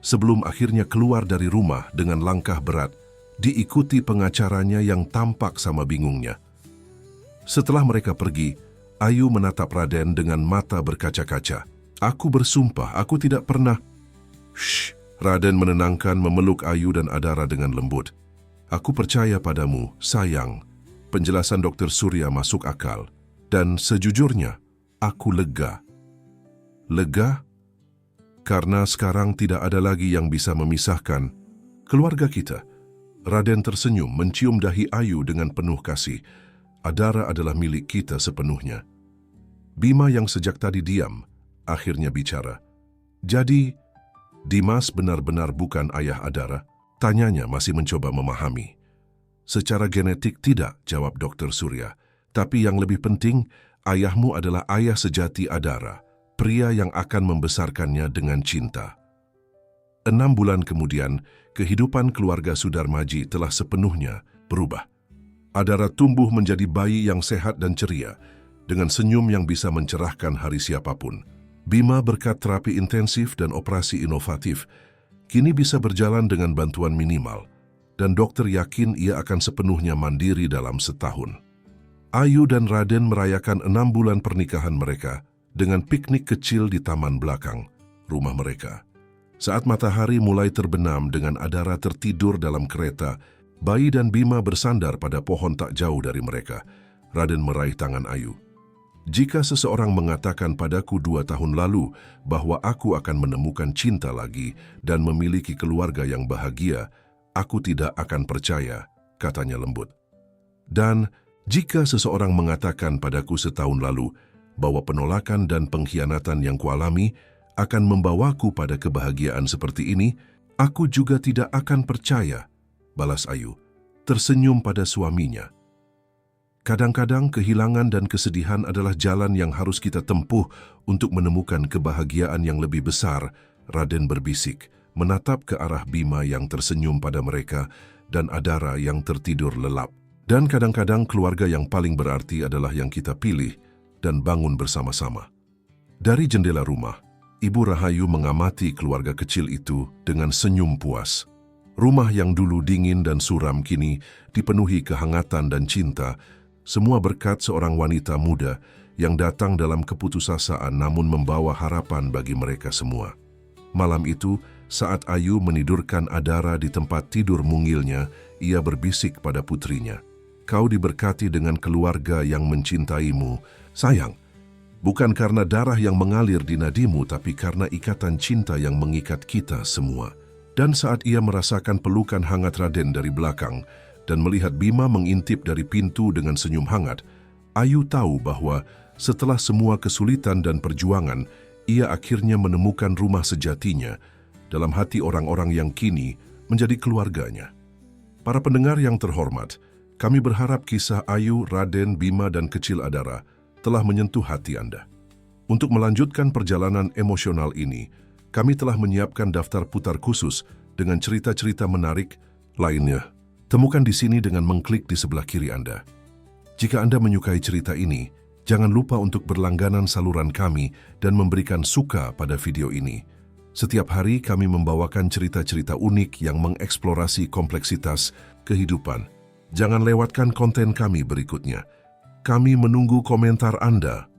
Sebelum akhirnya keluar dari rumah dengan langkah berat, diikuti pengacaranya yang tampak sama bingungnya. Setelah mereka pergi, Ayu menatap Raden dengan mata berkaca-kaca. Aku bersumpah, aku tidak pernah... Shh, Raden menenangkan, memeluk Ayu dan Adara dengan lembut. Aku percaya padamu, sayang. Penjelasan Dr. Surya masuk akal. Dan sejujurnya, aku lega. Lega? Karena sekarang tidak ada lagi yang bisa memisahkan keluarga kita. Raden tersenyum mencium dahi Ayu dengan penuh kasih. Adara adalah milik kita sepenuhnya. Bima yang sejak tadi diam, akhirnya bicara. Jadi, Dimas benar-benar bukan ayah Adara? Tanyanya masih mencoba memahami. Secara genetik tidak, jawab Dr. Surya. Tapi yang lebih penting, ayahmu adalah ayah sejati Adara, pria yang akan membesarkannya dengan cinta. 6 bulan kemudian, kehidupan keluarga Sudarmaji telah sepenuhnya berubah. Adara tumbuh menjadi bayi yang sehat dan ceria, dengan senyum yang bisa mencerahkan hari siapapun. Bima berkat terapi intensif dan operasi inovatif, kini bisa berjalan dengan bantuan minimal, dan dokter yakin ia akan sepenuhnya mandiri dalam setahun. Ayu dan Raden merayakan 6 bulan pernikahan mereka dengan piknik kecil di taman belakang rumah mereka. Saat matahari mulai terbenam dengan Adara tertidur dalam kereta, bayi dan Bima bersandar pada pohon tak jauh dari mereka. Raden meraih tangan Ayu. Jika seseorang mengatakan padaku 2 tahun lalu bahwa aku akan menemukan cinta lagi dan memiliki keluarga yang bahagia, aku tidak akan percaya, katanya lembut. Dan jika seseorang mengatakan padaku setahun lalu bahwa penolakan dan pengkhianatan yang kualami akan membawaku pada kebahagiaan seperti ini, aku juga tidak akan percaya, balas Ayu, tersenyum pada suaminya. Kadang-kadang kehilangan dan kesedihan adalah jalan yang harus kita tempuh untuk menemukan kebahagiaan yang lebih besar, Raden berbisik, menatap ke arah Bima yang tersenyum pada mereka dan Adara yang tertidur lelap. Dan kadang-kadang keluarga yang paling berarti adalah yang kita pilih dan bangun bersama-sama. Dari jendela rumah, Ibu Rahayu mengamati keluarga kecil itu dengan senyum puas. Rumah yang dulu dingin dan suram kini dipenuhi kehangatan dan cinta, semua berkat seorang wanita muda yang datang dalam keputusasaan namun membawa harapan bagi mereka semua. Malam itu, saat Ayu menidurkan Adara di tempat tidur mungilnya, ia berbisik pada putrinya, "Kau diberkati dengan keluarga yang mencintaimu, sayang. Bukan karena darah yang mengalir di nadimu, tapi karena ikatan cinta yang mengikat kita semua." Dan saat ia merasakan pelukan hangat Raden dari belakang dan melihat Bima mengintip dari pintu dengan senyum hangat, Ayu tahu bahwa setelah semua kesulitan dan perjuangan, ia akhirnya menemukan rumah sejatinya dalam hati orang-orang yang kini menjadi keluarganya. Para pendengar yang terhormat, kami berharap kisah Ayu, Raden, Bima, dan kecil Adara telah menyentuh hati Anda. Untuk melanjutkan perjalanan emosional ini, kami telah menyiapkan daftar putar khusus dengan cerita-cerita menarik lainnya. Temukan di sini dengan mengklik di sebelah kiri Anda. Jika Anda menyukai cerita ini, jangan lupa untuk berlangganan saluran kami dan memberikan suka pada video ini. Setiap hari kami membawakan cerita-cerita unik yang mengeksplorasi kompleksitas kehidupan. Jangan lewatkan konten kami berikutnya. Kami menunggu komentar Anda.